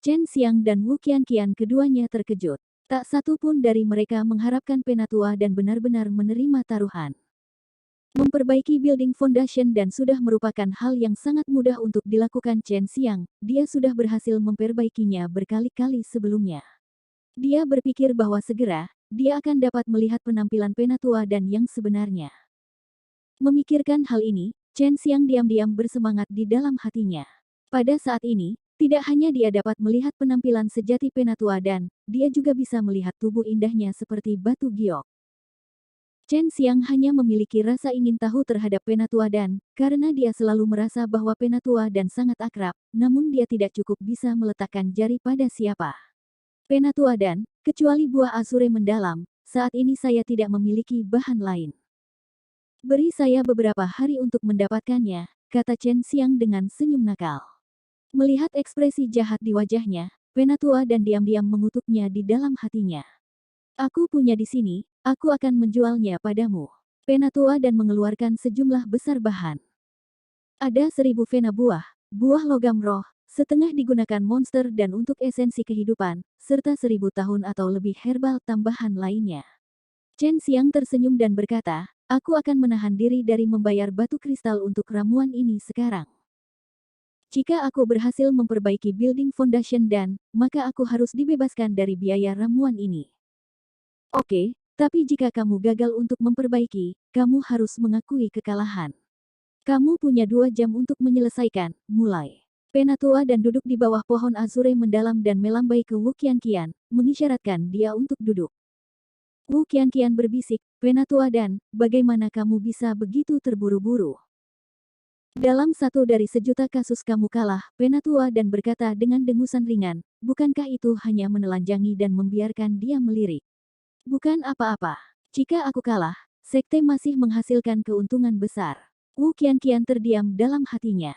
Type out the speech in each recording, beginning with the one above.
Chen Xiang dan Wu Qianqian keduanya terkejut. Tak satu pun dari mereka mengharapkan Penatua dan benar-benar menerima taruhan. Memperbaiki building foundation dan sudah merupakan hal yang sangat mudah untuk dilakukan Chen Xiang. Dia sudah berhasil memperbaikinya berkali-kali sebelumnya. Dia berpikir bahwa segera, dia akan dapat melihat penampilan Penatua dan yang sebenarnya. Memikirkan hal ini, Chen Xiang diam-diam bersemangat di dalam hatinya. Pada saat ini, tidak hanya dia dapat melihat penampilan sejati Penatua dan, dia juga bisa melihat tubuh indahnya seperti batu giok. Chen Xiang hanya memiliki rasa ingin tahu terhadap Penatua dan, karena dia selalu merasa bahwa Penatua dan sangat akrab, namun dia tidak cukup bisa meletakkan jari pada siapa. Penatua dan, kecuali buah Azure mendalam, saat ini saya tidak memiliki bahan lain. Beri saya beberapa hari untuk mendapatkannya, kata Chen Xiang dengan senyum nakal. Melihat ekspresi jahat di wajahnya, Penatua dan diam-diam mengutuknya di dalam hatinya. Aku punya di sini, aku akan menjualnya padamu. Penatua dan mengeluarkan sejumlah besar bahan. Ada 1000 vena buah, buah logam roh, setengah digunakan monster dan untuk esensi kehidupan, serta 1000 tahun atau lebih herbal tambahan lainnya. Chen Xiang tersenyum dan berkata, aku akan menahan diri dari membayar batu kristal untuk ramuan ini sekarang. Jika aku berhasil memperbaiki building foundation dan, maka aku harus dibebaskan dari biaya ramuan ini. Oke, tapi jika kamu gagal untuk memperbaiki, kamu harus mengakui kekalahan. Kamu punya 2 jam untuk menyelesaikan, mulai. Penatua dan duduk di bawah pohon azure mendalam dan melambai ke Wu Qianqian, mengisyaratkan dia untuk duduk. Wu Qianqian berbisik, Penatua dan, bagaimana kamu bisa begitu terburu-buru? Dalam 1 dari sejuta kasus kamu kalah, Penatua dan berkata dengan dengusan ringan, bukankah itu hanya menelanjangi dan membiarkan dia melirik? Bukan apa-apa. Jika aku kalah, sekte masih menghasilkan keuntungan besar. Wu Qianqian terdiam dalam hatinya.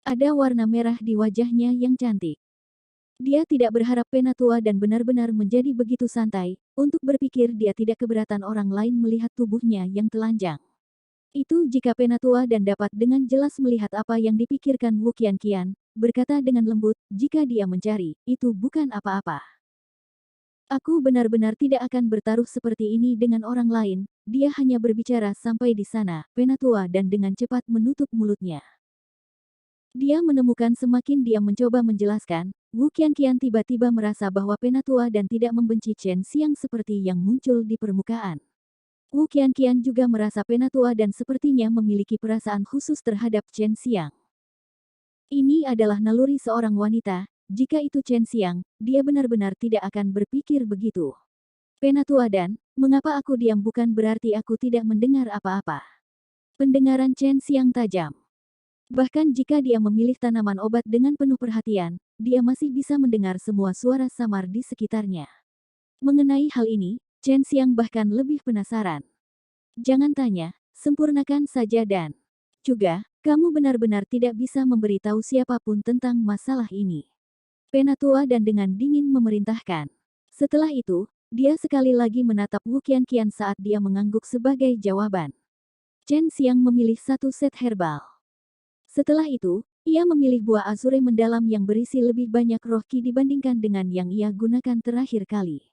Ada warna merah di wajahnya yang cantik. Dia tidak berharap Penatua dan benar-benar menjadi begitu santai, untuk berpikir dia tidak keberatan orang lain melihat tubuhnya yang telanjang. Itu jika Penatua dan dapat dengan jelas melihat apa yang dipikirkan Wu Qianqian, berkata dengan lembut, jika dia mencari, itu bukan apa-apa. Aku benar-benar tidak akan bertaruh seperti ini dengan orang lain, dia hanya berbicara sampai di sana, Penatua dan dengan cepat menutup mulutnya. Dia menemukan semakin dia mencoba menjelaskan, Wu Qianqian tiba-tiba merasa bahwa Penatua dan tidak membenci Chen Xiang seperti yang muncul di permukaan. Wu Qianqian juga merasa Penatua dan sepertinya memiliki perasaan khusus terhadap Chen Xiang. Ini adalah naluri seorang wanita. Jika itu Chen Xiang, dia benar-benar tidak akan berpikir begitu. Penatua dan, mengapa aku diam bukan berarti aku tidak mendengar apa-apa. Pendengaran Chen Xiang tajam. Bahkan jika dia memilih tanaman obat dengan penuh perhatian, dia masih bisa mendengar semua suara samar di sekitarnya. Mengenai hal ini, Chen Xiang bahkan lebih penasaran. Jangan tanya, sempurnakan saja dan juga, kamu benar-benar tidak bisa memberitahu siapapun tentang masalah ini. Penatua dan dengan dingin memerintahkan. Setelah itu, dia sekali lagi menatap Wu Qianqian saat dia mengangguk sebagai jawaban. Chen Xiang memilih 1 set herbal. Setelah itu, ia memilih buah azure mendalam yang berisi lebih banyak roh ki dibandingkan dengan yang ia gunakan terakhir kali.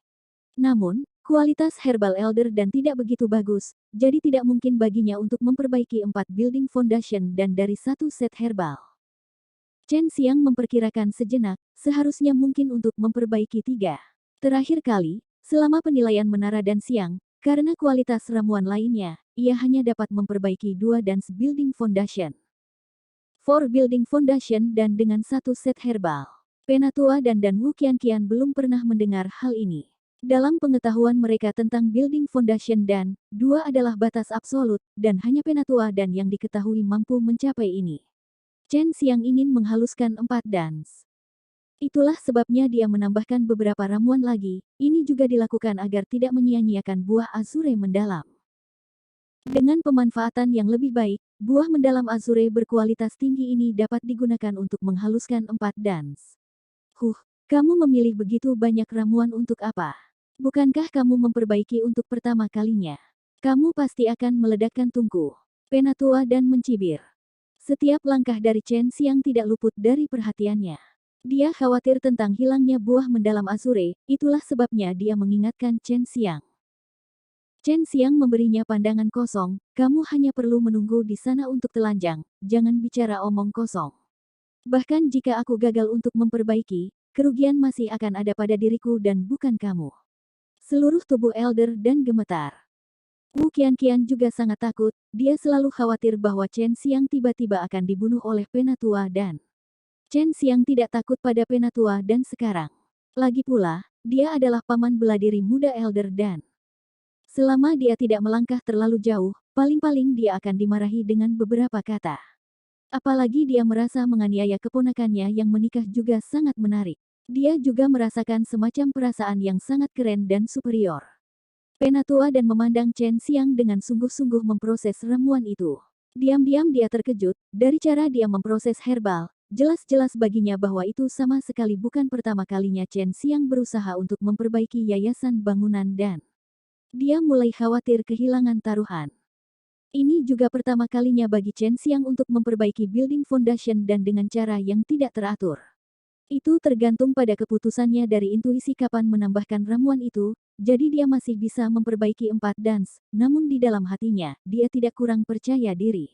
Namun, kualitas herbal elder dan tidak begitu bagus, jadi tidak mungkin baginya untuk memperbaiki 4 building foundation dan dari 1 set herbal. Chen Xiang memperkirakan sejenak, seharusnya mungkin untuk memperbaiki 3. Terakhir kali, selama penilaian Menara dan Siang, karena kualitas ramuan lainnya, ia hanya dapat memperbaiki 2 dan building foundation. 4 building foundation dan dengan 1 set herbal. Penatua dan Wu Qianqian belum pernah mendengar hal ini. Dalam pengetahuan mereka tentang building foundation dan 2 adalah batas absolut, dan hanya Penatua dan yang diketahui mampu mencapai ini. Chen Xiang ingin menghaluskan 4 dans. Itulah sebabnya dia menambahkan beberapa ramuan lagi, ini juga dilakukan agar tidak menyia-nyiakan buah azure mendalam. Dengan pemanfaatan yang lebih baik, buah mendalam azure berkualitas tinggi ini dapat digunakan untuk menghaluskan 4 dans. Kamu memilih begitu banyak ramuan untuk apa? Bukankah kamu memperbaiki untuk pertama kalinya? Kamu pasti akan meledakkan tungku. Penatua dan mencibir. Setiap langkah dari Chen Xiang tidak luput dari perhatiannya. Dia khawatir tentang hilangnya buah mendalam Azure, itulah sebabnya dia mengingatkan Chen Xiang. Chen Xiang memberinya pandangan kosong, kamu hanya perlu menunggu di sana untuk telanjang, jangan bicara omong kosong. Bahkan jika aku gagal untuk memperbaiki, kerugian masih akan ada pada diriku dan bukan kamu. Seluruh tubuh Elder dan gemetar. Wu Qianqian juga sangat takut, dia selalu khawatir bahwa Chen Xiang tiba-tiba akan dibunuh oleh Penatua dan Chen Xiang tidak takut pada Penatua dan sekarang. Lagi pula, dia adalah paman bela diri muda Elder dan selama dia tidak melangkah terlalu jauh, paling-paling dia akan dimarahi dengan beberapa kata. Apalagi dia merasa menganiaya keponakannya yang menikah juga sangat menarik. Dia juga merasakan semacam perasaan yang sangat keren dan superior. Penatua dan memandang Chen Xiang dengan sungguh-sungguh memproses ramuan itu. Diam-diam dia terkejut, dari cara dia memproses herbal, jelas-jelas baginya bahwa itu sama sekali bukan pertama kalinya Chen Xiang berusaha untuk memperbaiki yayasan bangunan dan dia mulai khawatir kehilangan taruhan. Ini juga pertama kalinya bagi Chen Xiang untuk memperbaiki building foundation dan dengan cara yang tidak teratur. Itu tergantung pada keputusannya dari intuisi kapan menambahkan ramuan itu, jadi dia masih bisa memperbaiki 4 dance, namun di dalam hatinya, dia tidak kurang percaya diri.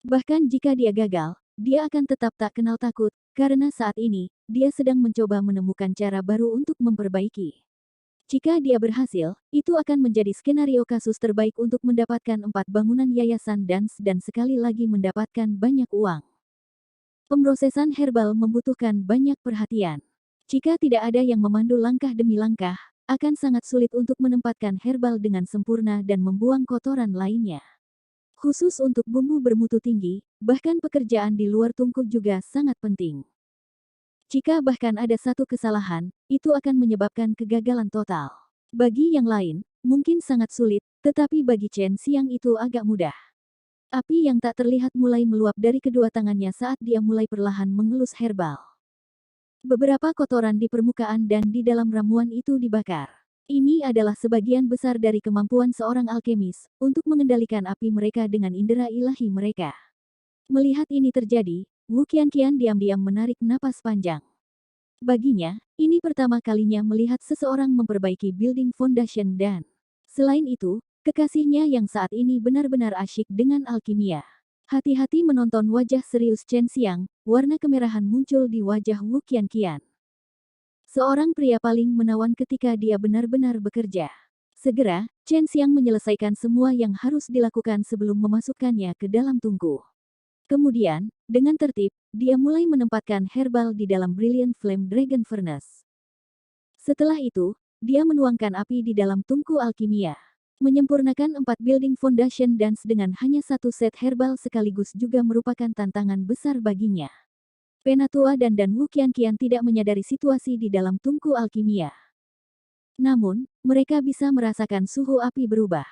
Bahkan jika dia gagal, dia akan tetap tak kenal takut, karena saat ini, dia sedang mencoba menemukan cara baru untuk memperbaiki. Jika dia berhasil, itu akan menjadi skenario kasus terbaik untuk mendapatkan 4 bangunan yayasan dance dan sekali lagi mendapatkan banyak uang. Pemrosesan herbal membutuhkan banyak perhatian. Jika tidak ada yang memandu langkah demi langkah, akan sangat sulit untuk menempatkan herbal dengan sempurna dan membuang kotoran lainnya. Khusus untuk bumbu bermutu tinggi, bahkan pekerjaan di luar tungku juga sangat penting. Jika bahkan ada satu kesalahan, itu akan menyebabkan kegagalan total. Bagi yang lain, mungkin sangat sulit, tetapi bagi Chen Xiang itu agak mudah. Api yang tak terlihat mulai meluap dari kedua tangannya saat dia mulai perlahan mengelus herbal. Beberapa kotoran di permukaan dan di dalam ramuan itu dibakar. Ini adalah sebagian besar dari kemampuan seorang alkemis untuk mengendalikan api mereka dengan indera ilahi mereka. Melihat ini terjadi, Wu Qianqian diam-diam menarik napas panjang. Baginya, ini pertama kalinya melihat seseorang memperbaiki building foundation dan selain itu, kekasihnya yang saat ini benar-benar asyik dengan alkimia. Hati-hati menonton wajah serius Chen Xiang, warna kemerahan muncul di wajah Wu Qianqian. Seorang pria paling menawan ketika dia benar-benar bekerja. Segera, Chen Xiang menyelesaikan semua yang harus dilakukan sebelum memasukkannya ke dalam tungku. Kemudian, dengan tertib, dia mulai menempatkan herbal di dalam Brilliant Flame Dragon Furnace. Setelah itu, dia menuangkan api di dalam tungku alkimia. Menyempurnakan 4 building foundation dance dengan hanya satu set herbal sekaligus juga merupakan tantangan besar baginya. Penatua dan Wu Qianqian tidak menyadari situasi di dalam tungku alkimia. Namun, mereka bisa merasakan suhu api berubah.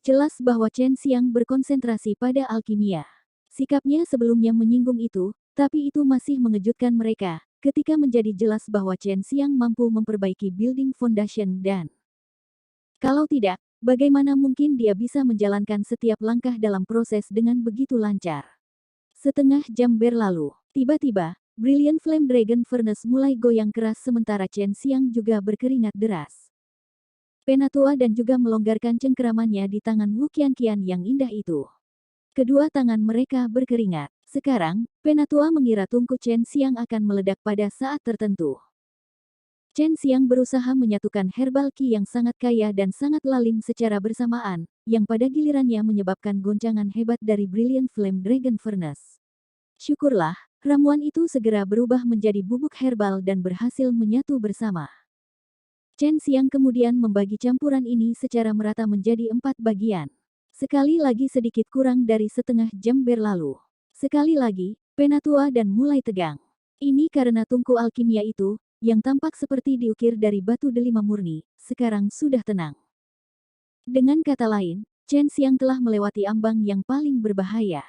Jelas bahwa Chen Xiang berkonsentrasi pada alkimia. Sikapnya sebelumnya menyinggung itu, tapi itu masih mengejutkan mereka, ketika menjadi jelas bahwa Chen Xiang mampu memperbaiki building foundation dan kalau tidak, bagaimana mungkin dia bisa menjalankan setiap langkah dalam proses dengan begitu lancar. Setengah jam berlalu, tiba-tiba, Brilliant Flame Dragon Furnace mulai goyang keras sementara Chen Xiang juga berkeringat deras. Penatua dan juga melonggarkan cengkeramannya di tangan Wu Qianqian yang indah itu. Kedua tangan mereka berkeringat. Sekarang, Penatua mengira tungku Chen Xiang akan meledak pada saat tertentu. Chen Xiang berusaha menyatukan herbal qi yang sangat kaya dan sangat lalim secara bersamaan, yang pada gilirannya menyebabkan goncangan hebat dari Brilliant Flame Dragon Furnace. Syukurlah, ramuan itu segera berubah menjadi bubuk herbal dan berhasil menyatu bersama. Chen Xiang kemudian membagi campuran ini secara merata menjadi 4 bagian. Sekali lagi sedikit kurang dari setengah jam berlalu. Sekali lagi, Penatua dan mulai tegang. Ini karena tungku alkimia itu, yang tampak seperti diukir dari batu delima murni, sekarang sudah tenang. Dengan kata lain, Chen Xiang telah melewati ambang yang paling berbahaya.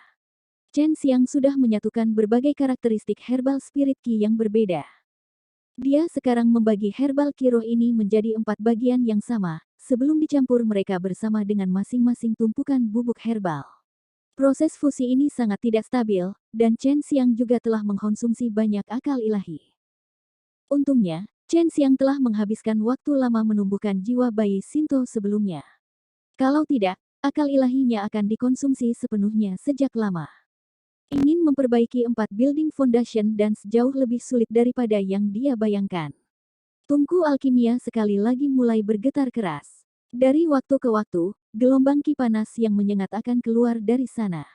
Chen Xiang sudah menyatukan berbagai karakteristik herbal spirit qi yang berbeda. Dia sekarang membagi herbal qi roh ini menjadi 4 bagian yang sama, sebelum dicampur mereka bersama dengan masing-masing tumpukan bubuk herbal. Proses fusi ini sangat tidak stabil, dan Chen Xiang juga telah mengkonsumsi banyak akal ilahi. Untungnya, Chen Xiang telah menghabiskan waktu lama menumbuhkan jiwa bayi Shinto sebelumnya. Kalau tidak, akal ilahinya akan dikonsumsi sepenuhnya sejak lama. Ingin memperbaiki 4 building foundation dan jauh lebih sulit daripada yang dia bayangkan. Tungku alkimia sekali lagi mulai bergetar keras. Dari waktu ke waktu, gelombang ki panas yang menyengat akan keluar dari sana.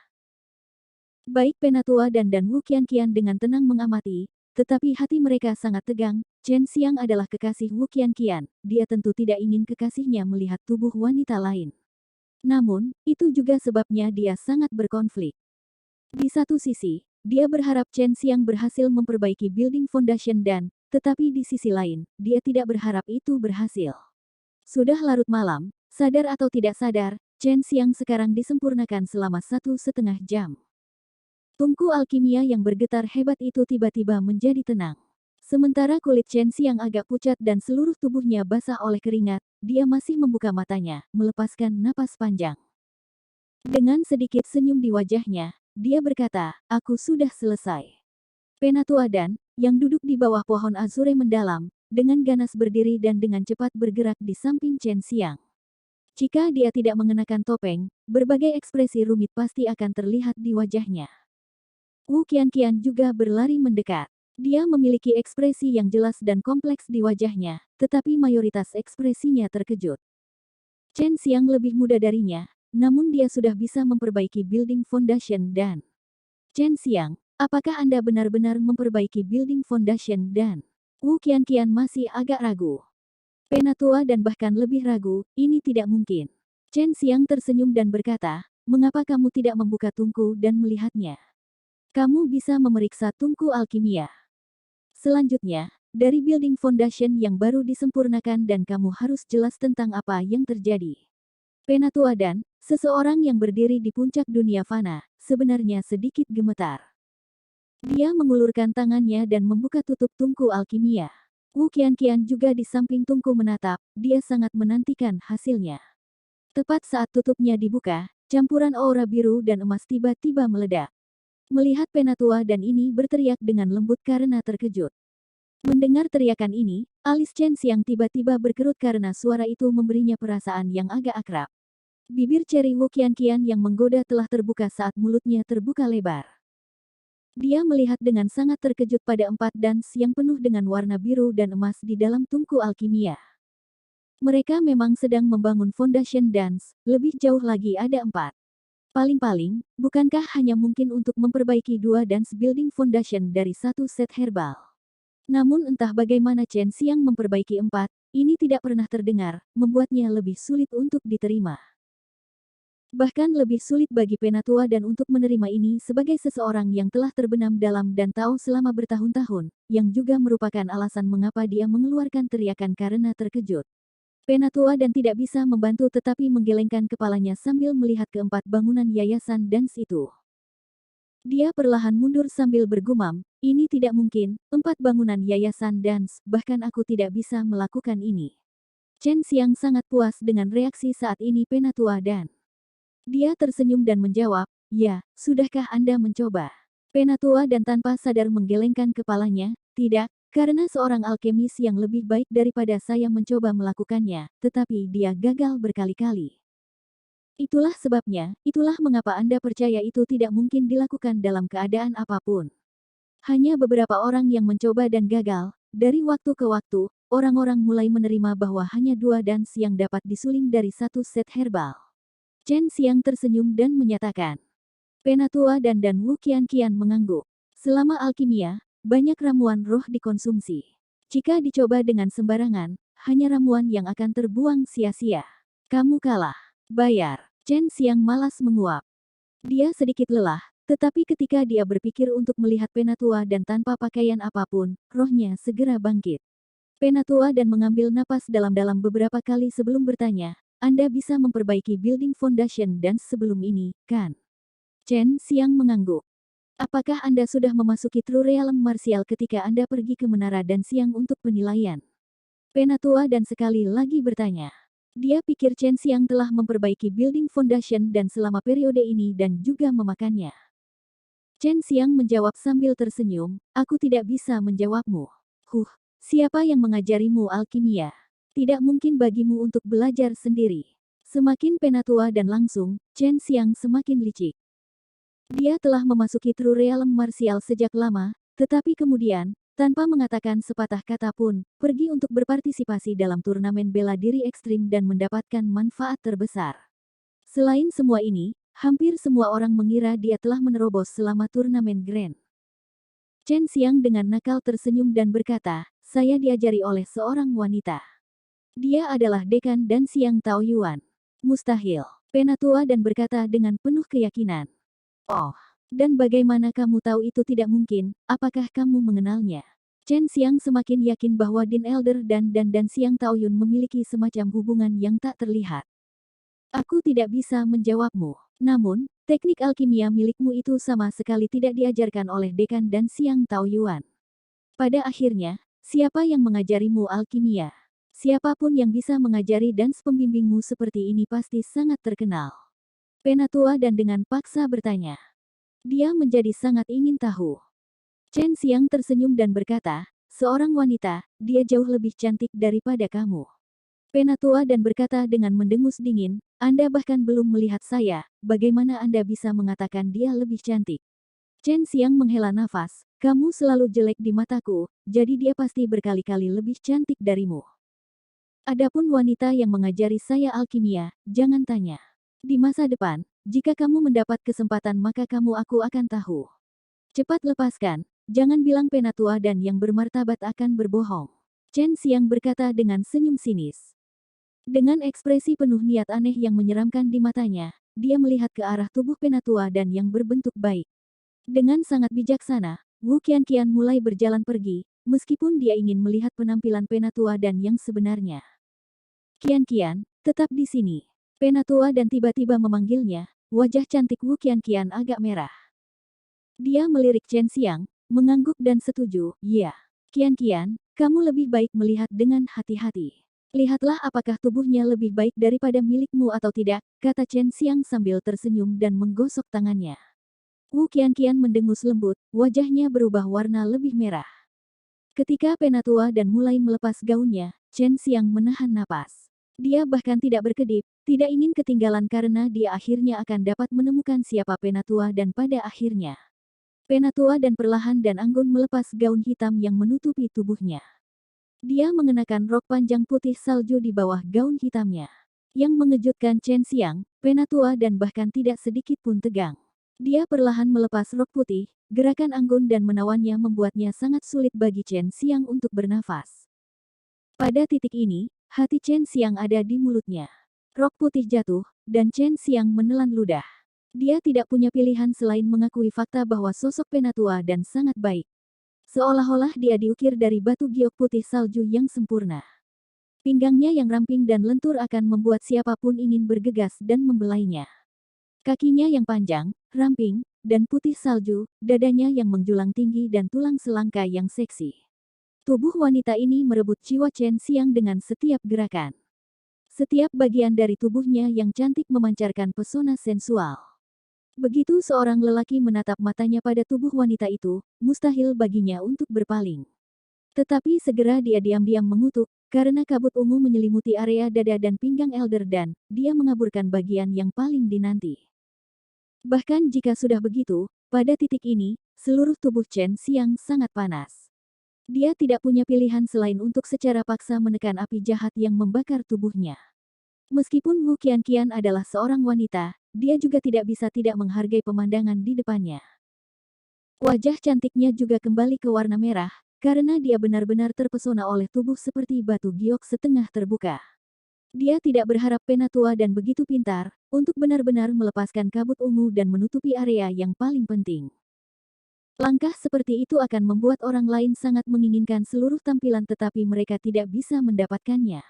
Baik Penatua dan Wu Qianqian dengan tenang mengamati, tetapi hati mereka sangat tegang. Chen Xiang adalah kekasih Wu Qianqian, dia tentu tidak ingin kekasihnya melihat tubuh wanita lain. Namun, itu juga sebabnya dia sangat berkonflik. Di satu sisi, dia berharap Chen Xiang berhasil memperbaiki building foundation tetapi di sisi lain, dia tidak berharap itu berhasil. Sudah larut malam, sadar atau tidak sadar, Chen Xiang sekarang disempurnakan selama 1,5 jam. Tungku alkimia yang bergetar hebat itu tiba-tiba menjadi tenang. Sementara kulit Chen Xiang agak pucat dan seluruh tubuhnya basah oleh keringat, dia masih membuka matanya, melepaskan napas panjang. Dengan sedikit senyum di wajahnya, dia berkata, "Aku sudah selesai." Penatua yang duduk di bawah pohon azure mendalam, dengan ganas berdiri dan dengan cepat bergerak di samping Chen Xiang. Jika dia tidak mengenakan topeng, berbagai ekspresi rumit pasti akan terlihat di wajahnya. Wu Qianqian juga berlari mendekat. Dia memiliki ekspresi yang jelas dan kompleks di wajahnya, tetapi mayoritas ekspresinya terkejut. Chen Xiang lebih muda darinya, namun dia sudah bisa memperbaiki building foundation Chen Xiang, apakah Anda benar-benar memperbaiki building foundation Wu Qianqian masih agak ragu. Penatua dan bahkan lebih ragu, ini tidak mungkin. Chen Xiang tersenyum dan berkata, "Mengapa kamu tidak membuka tungku dan melihatnya? Kamu bisa memeriksa tungku alkimia. Selanjutnya, dari building foundation yang baru disempurnakan dan kamu harus jelas tentang apa yang terjadi." Penatua seseorang yang berdiri di puncak dunia fana, sebenarnya sedikit gemetar. Dia mengulurkan tangannya dan membuka tutup tungku alkimia. Wu Qianqian juga di samping tungku menatap, dia sangat menantikan hasilnya. Tepat saat tutupnya dibuka, campuran aura biru dan emas tiba-tiba meledak. Melihat Penatua ini berteriak dengan lembut karena terkejut. Mendengar teriakan ini, alis Chen Xiang tiba-tiba berkerut karena suara itu memberinya perasaan yang agak akrab. Bibir ceri Wu Qianqian yang menggoda telah terbuka saat mulutnya terbuka lebar. Dia melihat dengan sangat terkejut pada 4 yang penuh dengan warna biru dan emas di dalam tungku alkimia. Mereka memang sedang membangun foundation lebih jauh lagi ada 4. Paling-paling, bukankah hanya mungkin untuk memperbaiki 2 building foundation dari satu set herbal? Namun entah bagaimana Chen Xiang memperbaiki 4, ini tidak pernah terdengar, membuatnya lebih sulit untuk diterima. Bahkan lebih sulit bagi Penatua untuk menerima ini sebagai seseorang yang telah terbenam dalam dan tahu selama bertahun-tahun, yang juga merupakan alasan mengapa dia mengeluarkan teriakan karena terkejut. Penatua tidak bisa membantu tetapi menggelengkan kepalanya sambil melihat keempat bangunan yayasan itu. Dia perlahan mundur sambil bergumam, "Ini tidak mungkin, 4 bangunan yayasan bahkan aku tidak bisa melakukan ini." Chen Xiang sangat puas dengan reaksi saat ini Penatua dia tersenyum dan menjawab, "Ya, sudahkah Anda mencoba?" Penatua tanpa sadar menggelengkan kepalanya, "Tidak, karena seorang alkemis yang lebih baik daripada saya mencoba melakukannya, tetapi dia gagal berkali-kali." Itulah sebabnya, itulah mengapa Anda percaya itu tidak mungkin dilakukan dalam keadaan apapun. Hanya beberapa orang yang mencoba dan gagal, dari waktu ke waktu, orang-orang mulai menerima bahwa hanya 2 yang dapat disuling dari satu set herbal. Chen Xiang tersenyum dan menyatakan. Penatua dan Wu Qianqian mengangguk. Selama alkimia, banyak ramuan roh dikonsumsi. Jika dicoba dengan sembarangan, hanya ramuan yang akan terbuang sia-sia. Kamu kalah. Bayar. Chen Xiang malas menguap. Dia sedikit lelah, tetapi ketika dia berpikir untuk melihat Penatua tanpa pakaian apapun, rohnya segera bangkit. Penatua mengambil napas dalam-dalam beberapa kali sebelum bertanya, "Anda bisa memperbaiki building foundation sebelum ini, kan?" Chen Xiang mengangguk. "Apakah Anda sudah memasuki True Realm Martial ketika Anda pergi ke Menara Siang untuk penilaian?" Penatua sekali lagi bertanya. Dia pikir Chen Xiang telah memperbaiki building foundation dan selama periode ini dan juga memakannya. Chen Xiang menjawab sambil tersenyum, aku tidak bisa menjawabmu. Siapa yang mengajarimu alkimia? Tidak mungkin bagimu untuk belajar sendiri. Semakin penatua dan langsung, Chen Xiang semakin licik. Dia telah memasuki True Realm Martial sejak lama, tetapi kemudian, tanpa mengatakan sepatah kata pun, pergi untuk berpartisipasi dalam turnamen bela diri ekstrim dan mendapatkan manfaat terbesar. Selain semua ini, hampir semua orang mengira dia telah menerobos selama turnamen Grand. Chen Xiang dengan nakal tersenyum dan berkata, saya diajari oleh seorang wanita. Dia adalah dekan dan Xiang Taoyuan. Mustahil. Penatua dan berkata dengan penuh keyakinan. Oh, dan bagaimana kamu tahu itu tidak mungkin, apakah kamu mengenalnya? Chen Xiang semakin yakin bahwa Din Elder dan Xiang Taoyun memiliki semacam hubungan yang tak terlihat. Aku tidak bisa menjawabmu. Namun, teknik alkimia milikmu itu sama sekali tidak diajarkan oleh dekan dan Xiang Taoyuan. Pada akhirnya, siapa yang mengajarimu alkimia? Siapapun yang bisa mengajari dan pembimbingmu seperti ini pasti sangat terkenal. Penatua dan dengan paksa bertanya. Dia menjadi sangat ingin tahu. Chen Xiang tersenyum dan berkata, seorang wanita, dia jauh lebih cantik daripada kamu. Penatua dan berkata dengan mendengus dingin, Anda bahkan belum melihat saya, bagaimana Anda bisa mengatakan dia lebih cantik? Chen Xiang menghela nafas, kamu selalu jelek di mataku, jadi dia pasti berkali-kali lebih cantik darimu. Adapun wanita yang mengajari saya alkimia, jangan tanya. Di masa depan, jika kamu mendapat kesempatan maka aku akan tahu. Cepat lepaskan, jangan bilang penatua dan yang bermartabat akan berbohong. Chen Xiang berkata dengan senyum sinis. Dengan ekspresi penuh niat aneh yang menyeramkan di matanya, dia melihat ke arah tubuh penatua dan yang berbentuk baik. Dengan sangat bijaksana, Wu Qianqian mulai berjalan pergi, meskipun dia ingin melihat penampilan penatua dan yang sebenarnya. Qianqian, tetap di sini. Penatua dan tiba-tiba memanggilnya, wajah cantik Wu Qianqian agak merah. Dia melirik Chen Xiang, mengangguk dan setuju, ya. Qianqian, kamu lebih baik melihat dengan hati-hati. Lihatlah apakah tubuhnya lebih baik daripada milikmu atau tidak, kata Chen Xiang sambil tersenyum dan menggosok tangannya. Wu Qianqian mendengus lembut, wajahnya berubah warna lebih merah. Ketika penatua dan mulai melepas gaunnya, Chen Xiang menahan napas. Dia bahkan tidak berkedip, tidak ingin ketinggalan karena dia akhirnya akan dapat menemukan siapa penatua dan pada akhirnya. Penatua dan perlahan dan anggun melepas gaun hitam yang menutupi tubuhnya. Dia mengenakan rok panjang putih salju di bawah gaun hitamnya. Yang mengejutkan Chen Xiang, penatua dan bahkan tidak sedikit pun tegang. Dia perlahan melepas rok putih, gerakan anggun dan menawannya membuatnya sangat sulit bagi Chen Xiang untuk bernafas. Pada titik ini, hati Chen Xiang ada di mulutnya. Rok putih jatuh, dan Chen Xiang menelan ludah. Dia tidak punya pilihan selain mengakui fakta bahwa sosok penatua dan sangat baik. Seolah-olah dia diukir dari batu giok putih salju yang sempurna. Pinggangnya yang ramping dan lentur akan membuat siapapun ingin bergegas dan membelainya. Kakinya yang panjang, ramping, dan putih salju, dadanya yang menjulang tinggi dan tulang selangka yang seksi. Tubuh wanita ini merebut jiwa Chen Xiang dengan setiap gerakan. Setiap bagian dari tubuhnya yang cantik memancarkan pesona sensual. Begitu seorang lelaki menatap matanya pada tubuh wanita itu, mustahil baginya untuk berpaling. Tetapi segera dia diam-diam mengutuk, karena kabut ungu menyelimuti area dada dan pinggang Elder dan dia mengaburkan bagian yang paling dinanti. Bahkan jika sudah begitu, pada titik ini, seluruh tubuh Chen Xiang sangat panas. Dia tidak punya pilihan selain untuk secara paksa menekan api jahat yang membakar tubuhnya. Meskipun Wu Qianqian adalah seorang wanita, dia juga tidak bisa tidak menghargai pemandangan di depannya. Wajah cantiknya juga kembali ke warna merah, karena dia benar-benar terpesona oleh tubuh seperti batu giok setengah terbuka. Dia tidak berharap penatua dan begitu pintar, untuk benar-benar melepaskan kabut ungu dan menutupi area yang paling penting. Langkah seperti itu akan membuat orang lain sangat menginginkan seluruh tampilan tetapi mereka tidak bisa mendapatkannya.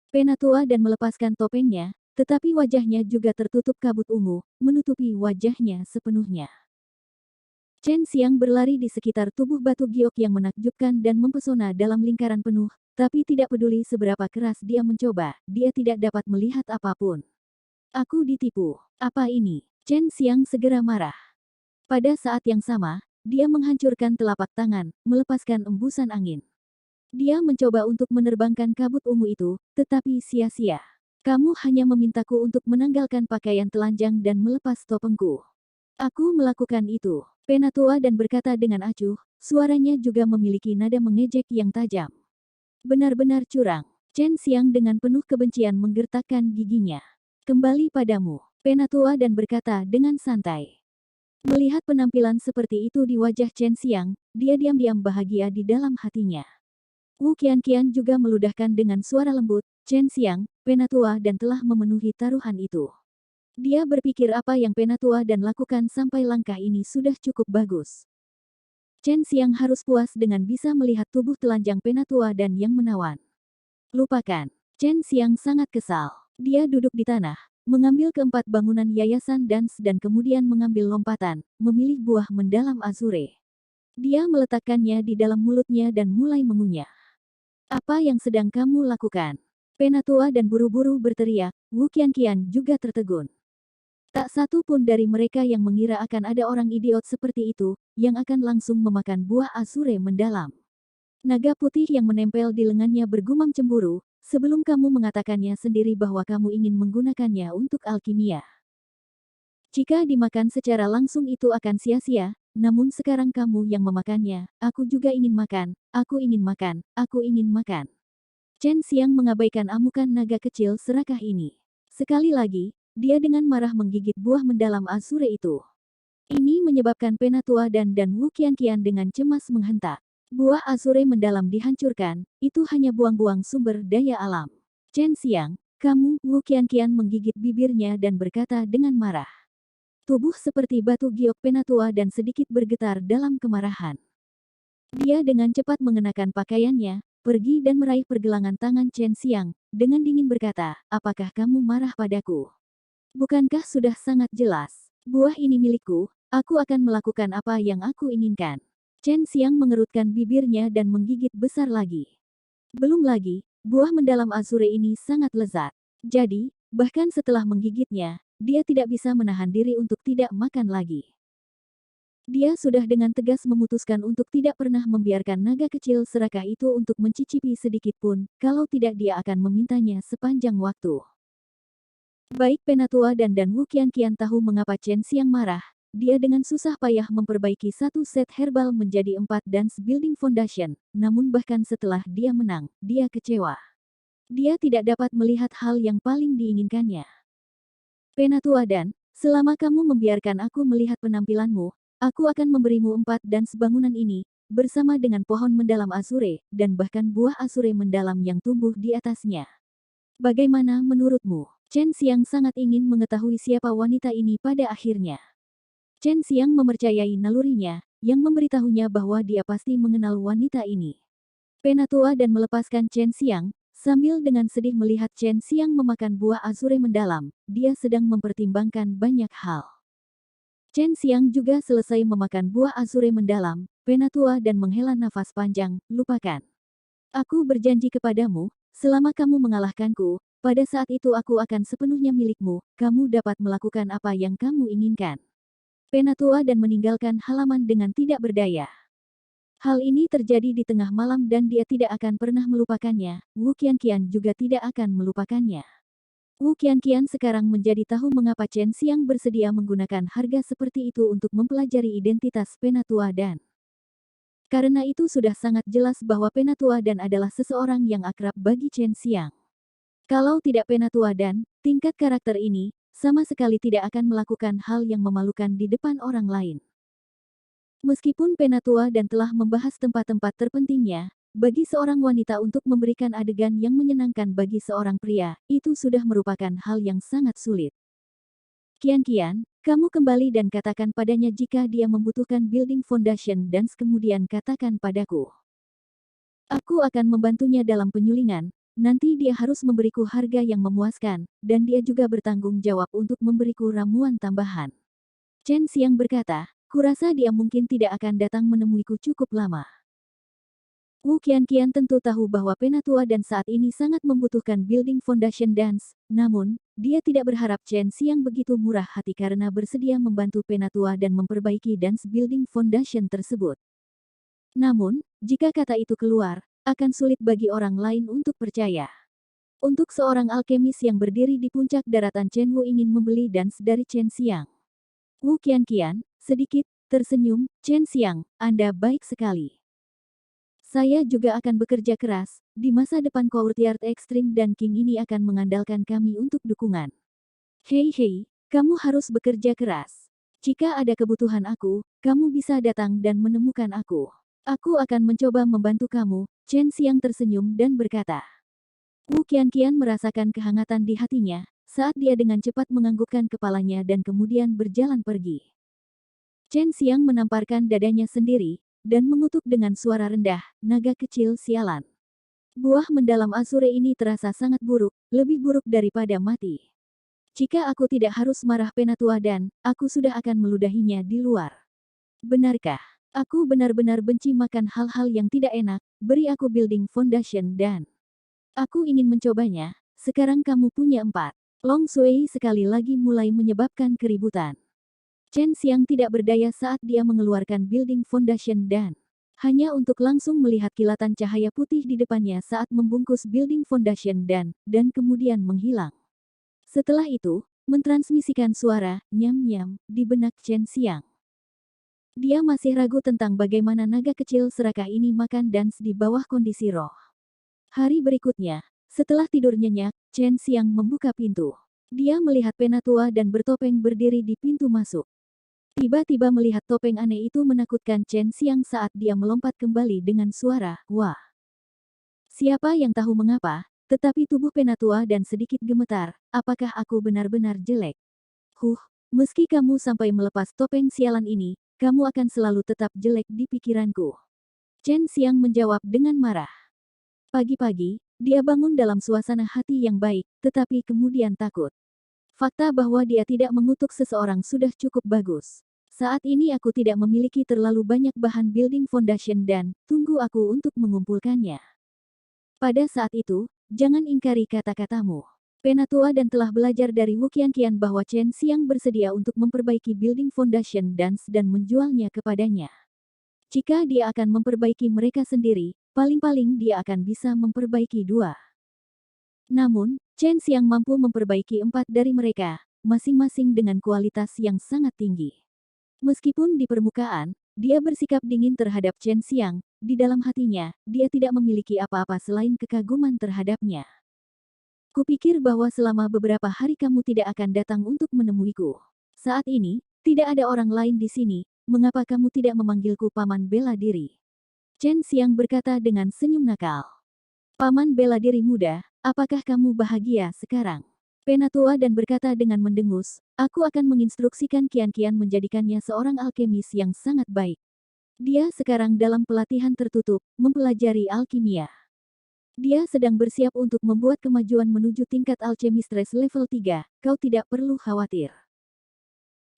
Penatua dan melepaskan topengnya, tetapi wajahnya juga tertutup kabut ungu, menutupi wajahnya sepenuhnya. Chen Xiang berlari di sekitar tubuh batu giok yang menakjubkan dan mempesona dalam lingkaran penuh, tapi tidak peduli seberapa keras dia mencoba, dia tidak dapat melihat apapun. Aku ditipu. Apa ini? Chen Xiang segera marah. Pada saat yang sama, dia menghancurkan telapak tangan, melepaskan embusan angin. Dia mencoba untuk menerbangkan kabut ungu itu, tetapi sia-sia. Kamu hanya memintaku untuk menanggalkan pakaian telanjang dan melepas topengku. Aku melakukan itu. Penatua dan berkata dengan acuh, suaranya juga memiliki nada mengejek yang tajam. Benar-benar curang. Chen Xiang dengan penuh kebencian menggertakkan giginya. Kembali padamu. Penatua dan berkata dengan santai. Melihat penampilan seperti itu di wajah Chen Xiang, dia diam-diam bahagia di dalam hatinya. Wu Qianqian juga meludahkan dengan suara lembut, Chen Xiang, Penatua dan telah memenuhi taruhan itu. Dia berpikir apa yang Penatua dan lakukan sampai langkah ini sudah cukup bagus. Chen Xiang harus puas dengan bisa melihat tubuh telanjang Penatua dan yang menawan. Lupakan. Chen Xiang sangat kesal. Dia duduk di tanah, mengambil keempat bangunan yayasan dans dan kemudian mengambil lompatan, memilih buah mendalam azure. Dia meletakkannya di dalam mulutnya dan mulai mengunyah. Apa yang sedang kamu lakukan? Penatua dan buru-buru berteriak, Wu Qianqian juga tertegun. Tak satu pun dari mereka yang mengira akan ada orang idiot seperti itu, yang akan langsung memakan buah azure mendalam. Naga putih yang menempel di lengannya bergumam cemburu, sebelum kamu mengatakannya sendiri bahwa kamu ingin menggunakannya untuk alkimia. Jika dimakan secara langsung itu akan sia-sia, namun sekarang kamu yang memakannya, aku juga ingin makan, aku ingin makan, aku ingin makan. Chen Xiang mengabaikan amukan naga kecil serakah ini. Sekali lagi, dia dengan marah menggigit buah mendalam azure itu. Ini menyebabkan Penatua dan Wu Qianqian dengan cemas menghentak. Buah azure mendalam dihancurkan, itu hanya buang-buang sumber daya alam. Chen Xiang, kamu, Wu Qianqian menggigit bibirnya dan berkata dengan marah. Tubuh seperti batu giok Penatua dan sedikit bergetar dalam kemarahan. Dia dengan cepat mengenakan pakaiannya, pergi dan meraih pergelangan tangan Chen Xiang, dengan dingin berkata, apakah kamu marah padaku? Bukankah sudah sangat jelas? Buah ini milikku, aku akan melakukan apa yang aku inginkan. Chen Xiang mengerutkan bibirnya dan menggigit besar lagi. Belum lagi, buah mendalam azure ini sangat lezat. Jadi, bahkan setelah menggigitnya, dia tidak bisa menahan diri untuk tidak makan lagi. Dia sudah dengan tegas memutuskan untuk tidak pernah membiarkan naga kecil serakah itu untuk mencicipi sedikit pun, kalau tidak dia akan memintanya sepanjang waktu. Baik Penatua dan Wu Qianqian tahu mengapa Chen Xiang marah, dia dengan susah payah memperbaiki satu set herbal menjadi 4 dance building foundation, namun bahkan setelah dia menang, dia kecewa. Dia tidak dapat melihat hal yang paling diinginkannya. Penatua dan, selama kamu membiarkan aku melihat penampilanmu, aku akan memberimu 4 dance bangunan ini, bersama dengan pohon mendalam azure, dan bahkan buah azure mendalam yang tumbuh di atasnya. Bagaimana menurutmu? Chen Xiang sangat ingin mengetahui siapa wanita ini pada akhirnya. Chen Xiang mempercayai nalurinya, yang memberitahunya bahwa dia pasti mengenal wanita ini. Penatua dan melepaskan Chen Xiang, sambil dengan sedih melihat Chen Xiang memakan buah azure mendalam, dia sedang mempertimbangkan banyak hal. Chen Xiang juga selesai memakan buah azure mendalam, Penatua dan menghela nafas panjang, lupakan. Aku berjanji kepadamu, selama kamu mengalahkanku, pada saat itu aku akan sepenuhnya milikmu, kamu dapat melakukan apa yang kamu inginkan. Penatua dan meninggalkan halaman dengan tidak berdaya. Hal ini terjadi di tengah malam dan dia tidak akan pernah melupakannya, Wu Qianqian juga tidak akan melupakannya. Wu Qianqian sekarang menjadi tahu mengapa Chen Xiang bersedia menggunakan harga seperti itu untuk mempelajari identitas Penatua dan. Karena itu sudah sangat jelas bahwa Penatua dan adalah seseorang yang akrab bagi Chen Xiang. Kalau tidak Penatua dan, tingkat karakter ini, sama sekali tidak akan melakukan hal yang memalukan di depan orang lain. Meskipun Penatua dan telah membahas tempat-tempat terpentingnya, bagi seorang wanita untuk memberikan adegan yang menyenangkan bagi seorang pria, itu sudah merupakan hal yang sangat sulit. Qianqian, kamu kembali dan katakan padanya jika dia membutuhkan building foundation dan kemudian katakan padaku. Aku akan membantunya dalam penyulingan, nanti dia harus memberiku harga yang memuaskan, dan dia juga bertanggung jawab untuk memberiku ramuan tambahan. Chen Xiang berkata, kurasa dia mungkin tidak akan datang menemuiku cukup lama. Wu Qianqian tentu tahu bahwa Penatua dan saat ini sangat membutuhkan Building Foundation Dance, namun, dia tidak berharap Chen Xiang begitu murah hati karena bersedia membantu Penatua dan memperbaiki Dance Building Foundation tersebut. Namun, jika kata itu keluar, akan sulit bagi orang lain untuk percaya. Untuk seorang alkemis yang berdiri di puncak daratan Chen Wu ingin membeli Dance dari Chen Xiang. Wu Qianqian, sedikit, tersenyum, Chen Xiang, Anda baik sekali. Saya juga akan bekerja keras, di masa depan Courtyard Extreme dan King ini akan mengandalkan kami untuk dukungan. Hei, kamu harus bekerja keras. Jika ada kebutuhan aku, kamu bisa datang dan menemukan aku. Aku akan mencoba membantu kamu, Chen Xiang tersenyum dan berkata. Wu Qianqian merasakan kehangatan di hatinya, saat dia dengan cepat menganggukkan kepalanya dan kemudian berjalan pergi. Chen Xiang menamparkan dadanya sendiri, dan mengutuk dengan suara rendah, naga kecil sialan. Buah mendalam Azure ini terasa sangat buruk, lebih buruk daripada mati. Jika aku tidak harus marah Penatua dan, aku sudah akan meludahinya di luar. Benarkah? Aku benar-benar benci makan hal-hal yang tidak enak, beri aku Building Foundation dan... Aku ingin mencobanya, sekarang kamu punya 4. Long Sui sekali lagi mulai menyebabkan keributan. Chen Xiang tidak berdaya saat dia mengeluarkan Building Foundation dan hanya untuk langsung melihat kilatan cahaya putih di depannya saat membungkus Building Foundation dan kemudian menghilang. Setelah itu, mentransmisikan suara, nyam-nyam, di benak Chen Xiang. Dia masih ragu tentang bagaimana naga kecil serakah ini makan Dance di bawah kondisi roh. Hari berikutnya, setelah tidur nyenyak, Chen Xiang membuka pintu. Dia melihat Penatua dan bertopeng berdiri di pintu masuk. Tiba-tiba melihat topeng aneh itu menakutkan Chen Xiang saat dia melompat kembali dengan suara, wah. Siapa yang tahu mengapa, tetapi tubuh Penatua dan sedikit gemetar, apakah aku benar-benar jelek? Meski kamu sampai melepas topeng sialan ini, kamu akan selalu tetap jelek di pikiranku. Chen Xiang menjawab dengan marah. Pagi-pagi, dia bangun dalam suasana hati yang baik, tetapi kemudian takut. Fakta bahwa dia tidak mengutuk seseorang sudah cukup bagus. Saat ini aku tidak memiliki terlalu banyak bahan building foundation dan tunggu aku untuk mengumpulkannya. Pada saat itu, jangan ingkari kata-katamu. Penatua dan telah belajar dari Wu Qianqian bahwa Chen Xiang bersedia untuk memperbaiki building foundation dan menjualnya kepadanya. Jika dia akan memperbaiki mereka sendiri, paling-paling dia akan bisa memperbaiki 2. Namun, Chen Xiang mampu memperbaiki 4 dari mereka, masing-masing dengan kualitas yang sangat tinggi. Meskipun di permukaan, dia bersikap dingin terhadap Chen Xiang, di dalam hatinya, dia tidak memiliki apa-apa selain kekaguman terhadapnya. Kupikir bahwa selama beberapa hari kamu tidak akan datang untuk menemuiku. Saat ini, tidak ada orang lain di sini, mengapa kamu tidak memanggilku paman bela diri? Chen Xiang berkata dengan senyum nakal. Paman bela diri muda, apakah kamu bahagia sekarang? Penatua dan berkata dengan mendengus, aku akan menginstruksikan Qianqian menjadikannya seorang alkemis yang sangat baik. Dia sekarang dalam pelatihan tertutup, mempelajari alkimia. Dia sedang bersiap untuk membuat kemajuan menuju tingkat alchemistress level 3, kau tidak perlu khawatir.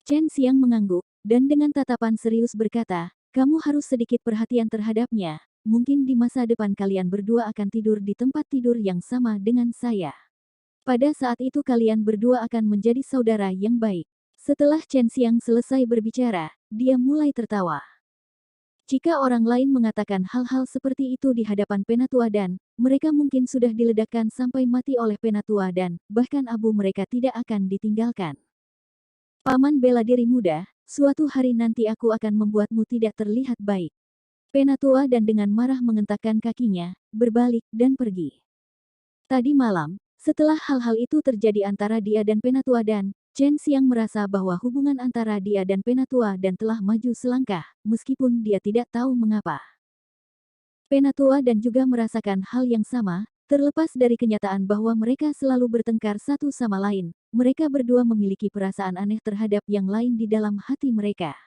Chen Xiang mengangguk, dan dengan tatapan serius berkata, kamu harus sedikit perhatian terhadapnya, mungkin di masa depan kalian berdua akan tidur di tempat tidur yang sama dengan saya. Pada saat itu kalian berdua akan menjadi saudara yang baik. Setelah Chen Xiang selesai berbicara, dia mulai tertawa. Jika orang lain mengatakan hal-hal seperti itu di hadapan Penatua dan, mereka mungkin sudah diledakkan sampai mati oleh Penatua dan, bahkan abu mereka tidak akan ditinggalkan. Paman bela diri muda, suatu hari nanti aku akan membuatmu tidak terlihat baik. Penatua dan dengan marah mengentakkan kakinya, berbalik dan pergi. Tadi malam, setelah hal-hal itu terjadi antara dia dan Penatua dan, Chen Xiang merasa bahwa hubungan antara dia dan Penatua dan telah maju selangkah, meskipun dia tidak tahu mengapa. Penatua dan juga merasakan hal yang sama, terlepas dari kenyataan bahwa mereka selalu bertengkar satu sama lain, mereka berdua memiliki perasaan aneh terhadap yang lain di dalam hati mereka.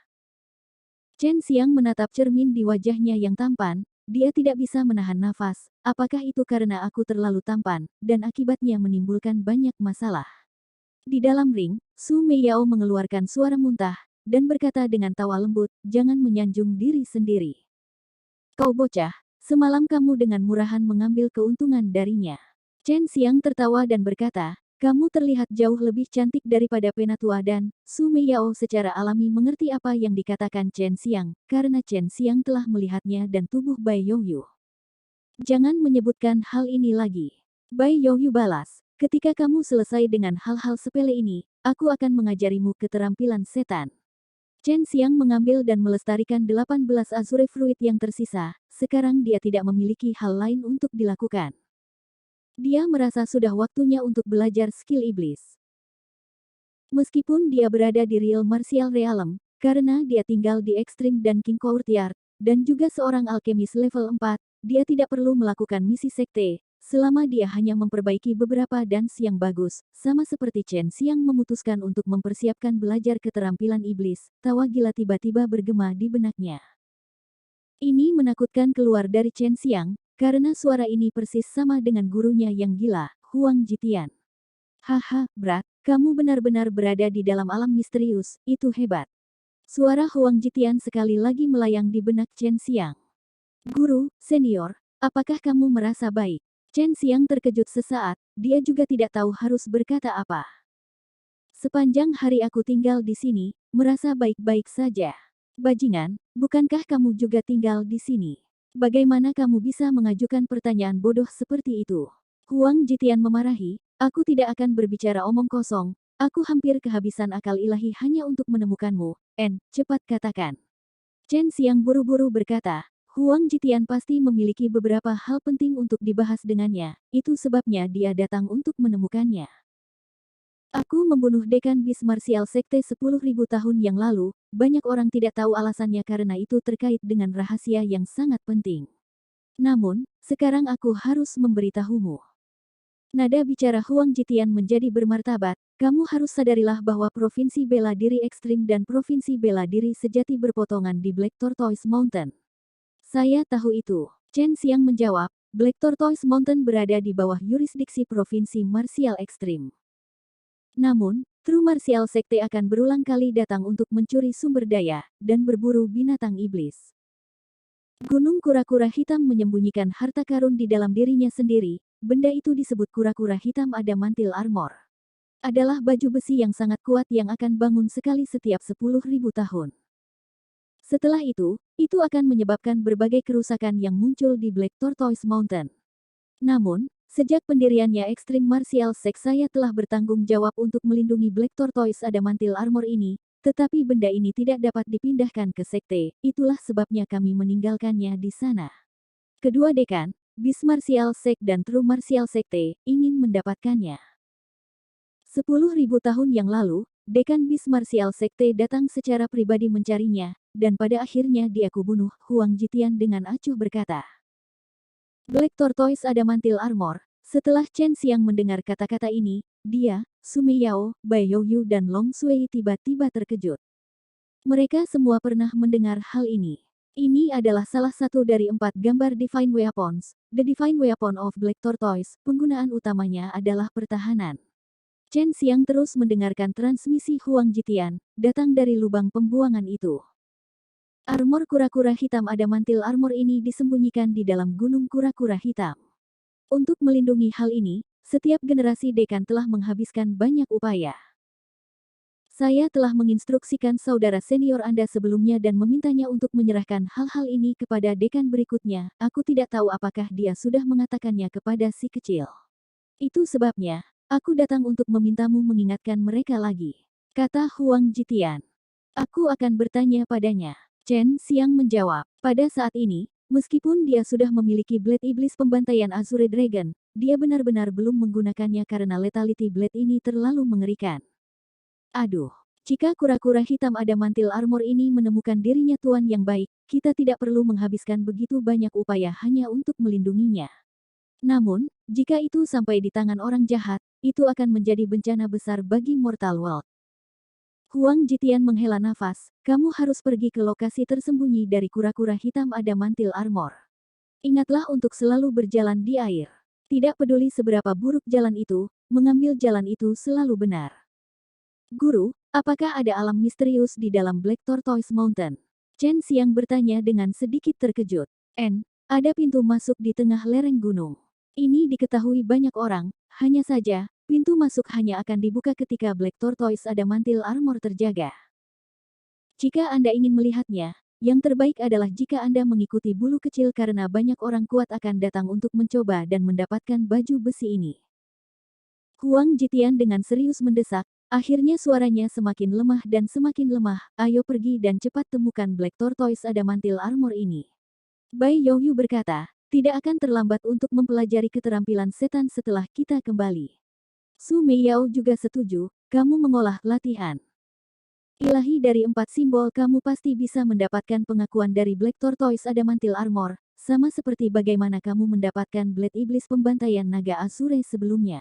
Chen Xiang menatap cermin di wajahnya yang tampan, dia tidak bisa menahan nafas, apakah itu karena aku terlalu tampan, dan akibatnya menimbulkan banyak masalah. Di dalam ring, Su Meiyao mengeluarkan suara muntah, dan berkata dengan tawa lembut, jangan menyanjung diri sendiri. Kau bocah, Semalam kamu dengan murahan mengambil keuntungan darinya. Chen Xiang tertawa dan berkata, kamu terlihat jauh lebih cantik daripada Penatua dan Su Meiyao secara alami mengerti apa yang dikatakan Chen Xiang, karena Chen Xiang telah melihatnya dan tubuh Bai Youyu. Jangan menyebutkan hal ini lagi. Bai Youyu balas, ketika kamu selesai dengan hal-hal sepele ini, aku akan mengajarimu keterampilan setan. Chen Xiang mengambil dan melestarikan 18 Azure Fruit yang tersisa, sekarang dia tidak memiliki hal lain untuk dilakukan. Dia merasa sudah waktunya untuk belajar skill iblis. Meskipun dia berada di Real Martial Realm, karena dia tinggal di Extreme dan King Courtyard, dan juga seorang alkemis level 4, dia tidak perlu melakukan misi sekte, selama dia hanya memperbaiki beberapa dance yang bagus, sama seperti Chen Xiang memutuskan untuk mempersiapkan belajar keterampilan iblis, tawa gila tiba-tiba bergema di benaknya. Ini menakutkan keluar dari Chen Xiang, karena suara ini persis sama dengan gurunya yang gila, Huang Jitian. Haha, Brat, kamu benar-benar berada di dalam alam misterius, itu hebat. Suara Huang Jitian sekali lagi melayang di benak Chen Xiang. Guru, senior, apakah kamu merasa baik? Chen Xiang terkejut sesaat, dia juga tidak tahu harus berkata apa. Sepanjang hari aku tinggal di sini, merasa baik-baik saja. Bajingan, bukankah kamu juga tinggal di sini? Bagaimana kamu bisa mengajukan pertanyaan bodoh seperti itu? Huang Jitian memarahi, aku tidak akan berbicara omong kosong, aku hampir kehabisan akal ilahi hanya untuk menemukanmu, cepat katakan. Chen Xiang buru-buru berkata, Huang Jitian pasti memiliki beberapa hal penting untuk dibahas dengannya, itu sebabnya dia datang untuk menemukannya. Aku membunuh Dekan Bis Martial Sekte 10.000 tahun yang lalu, banyak orang tidak tahu alasannya karena itu terkait dengan rahasia yang sangat penting. Namun, sekarang aku harus memberitahumu. Nada bicara Huang Jitian menjadi bermartabat, kamu harus sadarilah bahwa Provinsi Bela Diri Ekstrim dan Provinsi Bela Diri Sejati berpotongan di Black Tortoise Mountain. Saya tahu itu. Chen Xiang menjawab, Black Tortoise Mountain berada di bawah yurisdiksi Provinsi Martial Ekstrim. Namun, True Martial Sekte akan berulang kali datang untuk mencuri sumber daya, dan berburu binatang iblis. Gunung kura-kura hitam menyembunyikan harta karun di dalam dirinya sendiri, benda itu disebut kura-kura hitam adamantil armor. Adalah baju besi yang sangat kuat yang akan bangun sekali setiap 10.000 tahun. Setelah itu akan menyebabkan berbagai kerusakan yang muncul di Black Tortoise Mountain. Namun, sejak pendiriannya Extreme Martial Sect saya telah bertanggung jawab untuk melindungi Black Tortoise Adamantil Armor ini, tetapi benda ini tidak dapat dipindahkan ke sekte, itulah sebabnya kami meninggalkannya di sana. Kedua dekan, Bis Martial Sect dan True Martial Sekte, ingin mendapatkannya. 10.000 tahun yang lalu, Dekan Bis Martial Sekte datang secara pribadi mencarinya, dan pada akhirnya dia kubunuh, Huang Jitian dengan acuh berkata. Black Tortoise Adamantil Armor. Setelah Chen Xiang mendengar kata-kata ini, dia, Su Meiyao, Bai Youyu dan Long Sui tiba-tiba terkejut. Mereka semua pernah mendengar hal ini. Ini adalah salah satu dari 4 gambar Divine Weapons, The Divine Weapon of Black Tortoise, penggunaan utamanya adalah pertahanan. Chen Xiang terus mendengarkan transmisi Huang Jitian, datang dari lubang pembuangan itu. Armor kura-kura hitam adamantil armor ini disembunyikan di dalam gunung kura-kura hitam. Untuk melindungi hal ini, setiap generasi dekan telah menghabiskan banyak upaya. Saya telah menginstruksikan saudara senior Anda sebelumnya dan memintanya untuk menyerahkan hal-hal ini kepada dekan berikutnya. Aku tidak tahu apakah dia sudah mengatakannya kepada si kecil. Itu sebabnya, aku datang untuk memintamu mengingatkan mereka lagi. Kata Huang Jitian. Aku akan bertanya padanya. Chen Xiang menjawab, pada saat ini, meskipun dia sudah memiliki Blade Iblis pembantaian Azure Dragon, dia benar-benar belum menggunakannya karena lethality Blade ini terlalu mengerikan. Aduh, jika kura-kura hitam adamantil armor ini menemukan dirinya tuan yang baik, kita tidak perlu menghabiskan begitu banyak upaya hanya untuk melindunginya. Namun, jika itu sampai di tangan orang jahat, itu akan menjadi bencana besar bagi Mortal World. Huang Jitian menghela nafas, kamu harus pergi ke lokasi tersembunyi dari kura-kura hitam adamantil armor. Ingatlah untuk selalu berjalan di air. Tidak peduli seberapa buruk jalan itu, mengambil jalan itu selalu benar. Guru, apakah ada alam misterius di dalam Black Tortoise Mountain? Chen Xiang bertanya dengan sedikit terkejut. Ada pintu masuk di tengah lereng gunung. Ini diketahui banyak orang, hanya saja, pintu masuk hanya akan dibuka ketika Black Tortoise Adamantil Armor terjaga. Jika Anda ingin melihatnya, yang terbaik adalah jika Anda mengikuti bulu kecil karena banyak orang kuat akan datang untuk mencoba dan mendapatkan baju besi ini. Huang Jitian dengan serius mendesak, akhirnya suaranya semakin lemah dan semakin lemah, ayo pergi dan cepat temukan Black Tortoise Adamantil Armor ini. Bai Youyu berkata, tidak akan terlambat untuk mempelajari keterampilan setan setelah kita kembali. Su Meiyao juga setuju, kamu mengolah latihan. Ilahi dari 4 simbol kamu pasti bisa mendapatkan pengakuan dari Black Tortoise Adamantil Armor, sama seperti bagaimana kamu mendapatkan Blade Iblis Pembantaian Naga Asure sebelumnya.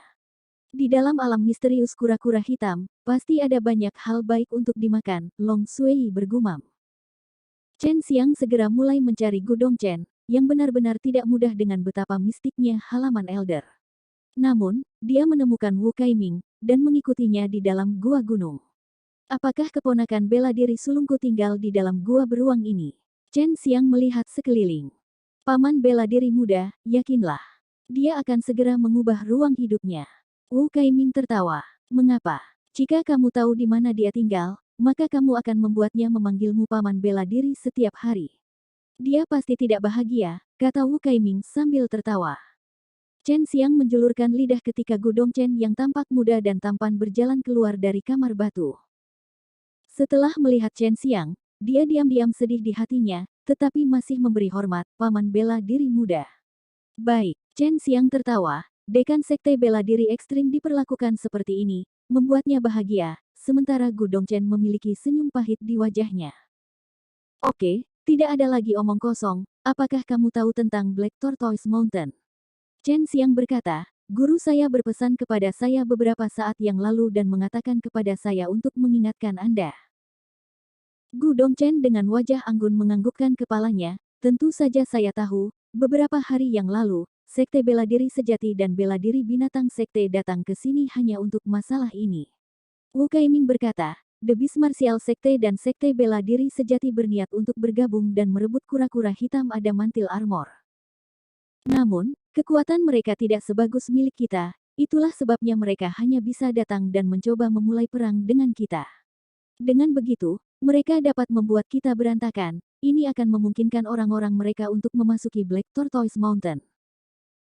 Di dalam alam misterius kura-kura hitam, pasti ada banyak hal baik untuk dimakan, Long Sui bergumam. Chen Xiang segera mulai mencari Gudong Chen, yang benar-benar tidak mudah dengan betapa mistiknya halaman Elder. Namun, dia menemukan Wu Kaiming, dan mengikutinya di dalam gua gunung. Apakah keponakan bela diri sulungku tinggal di dalam gua beruang ini? Chen Xiang melihat sekeliling. Paman bela diri muda, yakinlah. Dia akan segera mengubah ruang hidupnya. Wu Kaiming tertawa. Mengapa? Jika kamu tahu di mana dia tinggal, maka kamu akan membuatnya memanggilmu paman bela diri setiap hari. Dia pasti tidak bahagia, kata Wu Kaiming sambil tertawa. Chen Xiang menjulurkan lidah ketika Gudong Chen yang tampak muda dan tampan berjalan keluar dari kamar batu. Setelah melihat Chen Xiang, dia diam-diam sedih di hatinya, tetapi masih memberi hormat, paman bela diri muda. Baik, Chen Xiang tertawa, dekan sekte bela diri ekstrim diperlakukan seperti ini, membuatnya bahagia, sementara Gudong Chen memiliki senyum pahit di wajahnya. Oke, tidak ada lagi omong kosong, apakah kamu tahu tentang Black Tortoise Mountain? Chen Xiang berkata, guru saya berpesan kepada saya beberapa saat yang lalu dan mengatakan kepada saya untuk mengingatkan Anda. Gudong Chen dengan wajah anggun menganggukkan kepalanya, tentu saja saya tahu, beberapa hari yang lalu, Sekte Bela Diri Sejati dan Bela Diri Binatang Sekte datang ke sini hanya untuk masalah ini. Wu Kaiming berkata, The Beast Martial Sekte dan Sekte Bela Diri Sejati berniat untuk bergabung dan merebut kura-kura hitam Adamantil Armor. Namun, kekuatan mereka tidak sebagus milik kita, itulah sebabnya mereka hanya bisa datang dan mencoba memulai perang dengan kita. Dengan begitu, mereka dapat membuat kita berantakan, ini akan memungkinkan orang-orang mereka untuk memasuki Black Tortoise Mountain.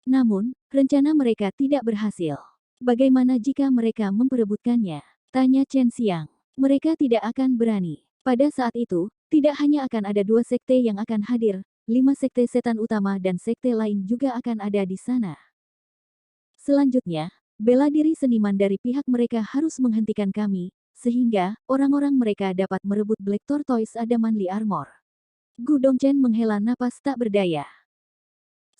Namun, rencana mereka tidak berhasil. Bagaimana jika mereka memperebutkannya? Tanya Chen Xiang. Mereka tidak akan berani. Pada saat itu, tidak hanya akan ada 2 sekte yang akan hadir, 5 sekte setan utama dan sekte lain juga akan ada di sana. Selanjutnya, bela diri seniman dari pihak mereka harus menghentikan kami, sehingga orang-orang mereka dapat merebut Black Tortoise Adamantil Armor. Gudong Chen menghela napas tak berdaya.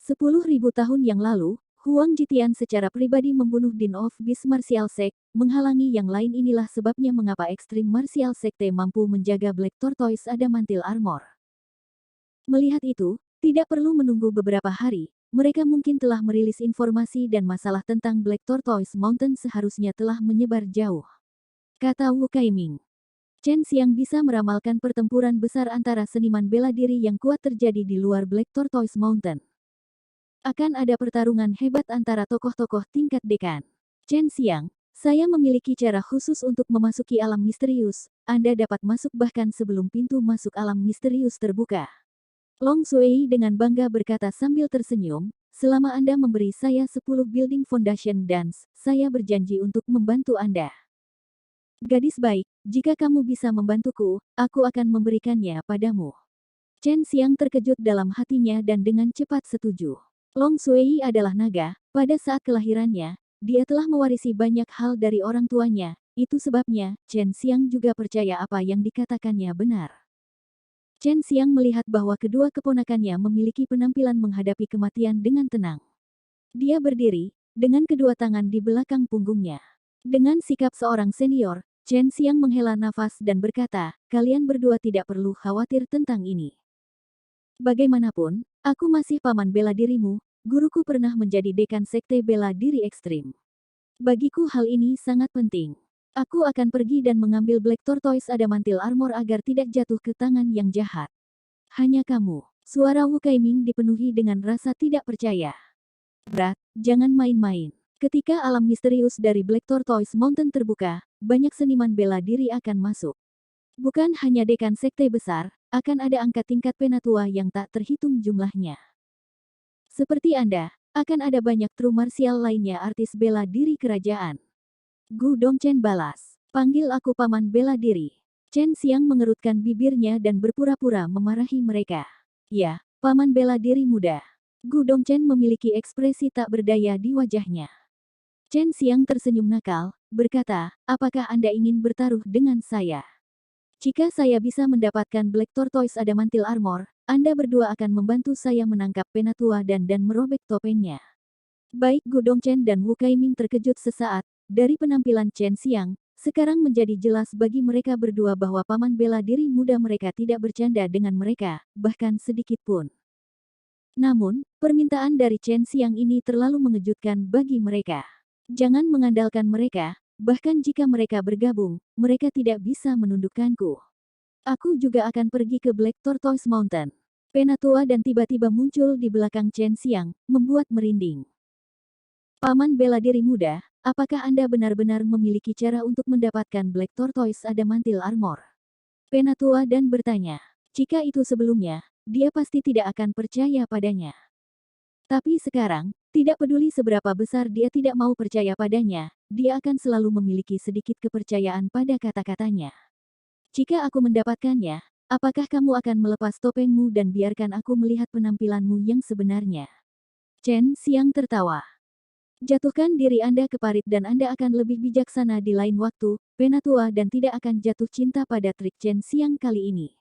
10.000 tahun yang lalu, Huang Jitian secara pribadi membunuh Din of Beast Martial Sect, menghalangi yang lain inilah sebabnya mengapa Extreme Martial Sekte mampu menjaga Black Tortoise Adamantil Armor. Melihat itu, tidak perlu menunggu beberapa hari, mereka mungkin telah merilis informasi dan masalah tentang Black Tortoise Mountain seharusnya telah menyebar jauh. Kata Wu Kaiming. Chen Xiang bisa meramalkan pertempuran besar antara seniman bela diri yang kuat terjadi di luar Black Tortoise Mountain. Akan ada pertarungan hebat antara tokoh-tokoh tingkat dekan. Chen Xiang, saya memiliki cara khusus untuk memasuki alam misterius, Anda dapat masuk bahkan sebelum pintu masuk alam misterius terbuka. Long Sui dengan bangga berkata sambil tersenyum, selama Anda memberi saya 10 building foundation dance, saya berjanji untuk membantu Anda. Gadis baik, jika kamu bisa membantuku, aku akan memberikannya padamu. Chen Xiang terkejut dalam hatinya dan dengan cepat setuju. Long Sui adalah naga, pada saat kelahirannya, dia telah mewarisi banyak hal dari orang tuanya, itu sebabnya, Chen Xiang juga percaya apa yang dikatakannya benar. Chen Xiang melihat bahwa kedua keponakannya memiliki penampilan menghadapi kematian dengan tenang. Dia berdiri, dengan kedua tangan di belakang punggungnya. Dengan sikap seorang senior, Chen Xiang menghela nafas dan berkata, kalian berdua tidak perlu khawatir tentang ini. Bagaimanapun, aku masih paman bela dirimu, guruku pernah menjadi dekan sekte bela diri ekstrim. Bagiku hal ini sangat penting. Aku akan pergi dan mengambil Black Tortoise Adamantil Armor agar tidak jatuh ke tangan yang jahat. Hanya kamu. Suara Wu Kaiming dipenuhi dengan rasa tidak percaya. Berat, jangan main-main. Ketika alam misterius dari Black Tortoise Mountain terbuka, banyak seniman bela diri akan masuk. Bukan hanya dekan sekte besar, akan ada angkat tingkat penatua yang tak terhitung jumlahnya. Seperti Anda, akan ada banyak true martial lainnya artis bela diri kerajaan. Gu Dongchen balas. Panggil aku paman bela diri. Chen Xiang mengerutkan bibirnya dan berpura-pura memarahi mereka. Ya, paman bela diri muda. Gu Dongchen memiliki ekspresi tak berdaya di wajahnya. Chen Xiang tersenyum nakal, berkata, apakah Anda ingin bertaruh dengan saya? Jika saya bisa mendapatkan Black Tortoise Adamantil Armor, Anda berdua akan membantu saya menangkap penatua dan merobek topengnya. Baik Gu Dongchen dan Wu Kaiming terkejut sesaat, dari penampilan Chen Xiang, sekarang menjadi jelas bagi mereka berdua bahwa paman bela diri muda mereka tidak bercanda dengan mereka, bahkan sedikit pun. Namun, permintaan dari Chen Xiang ini terlalu mengejutkan bagi mereka. Jangan mengandalkan mereka, bahkan jika mereka bergabung, mereka tidak bisa menundukkanku. Aku juga akan pergi ke Black Tortoise Mountain. Penatua dan tiba-tiba muncul di belakang Chen Xiang, membuat merinding. Paman bela diri muda, apakah Anda benar-benar memiliki cara untuk mendapatkan Black Tortoise Adamantil Armor? Penatua dan bertanya. Jika itu sebelumnya, dia pasti tidak akan percaya padanya. Tapi sekarang, tidak peduli seberapa besar dia tidak mau percaya padanya, dia akan selalu memiliki sedikit kepercayaan pada kata-katanya. Jika aku mendapatkannya, apakah kamu akan melepas topengmu dan biarkan aku melihat penampilanmu yang sebenarnya? Chen Xiang tertawa. Jatuhkan diri Anda ke parit dan Anda akan lebih bijaksana di lain waktu, penatua dan tidak akan jatuh cinta pada trik Chen Xiang kali ini.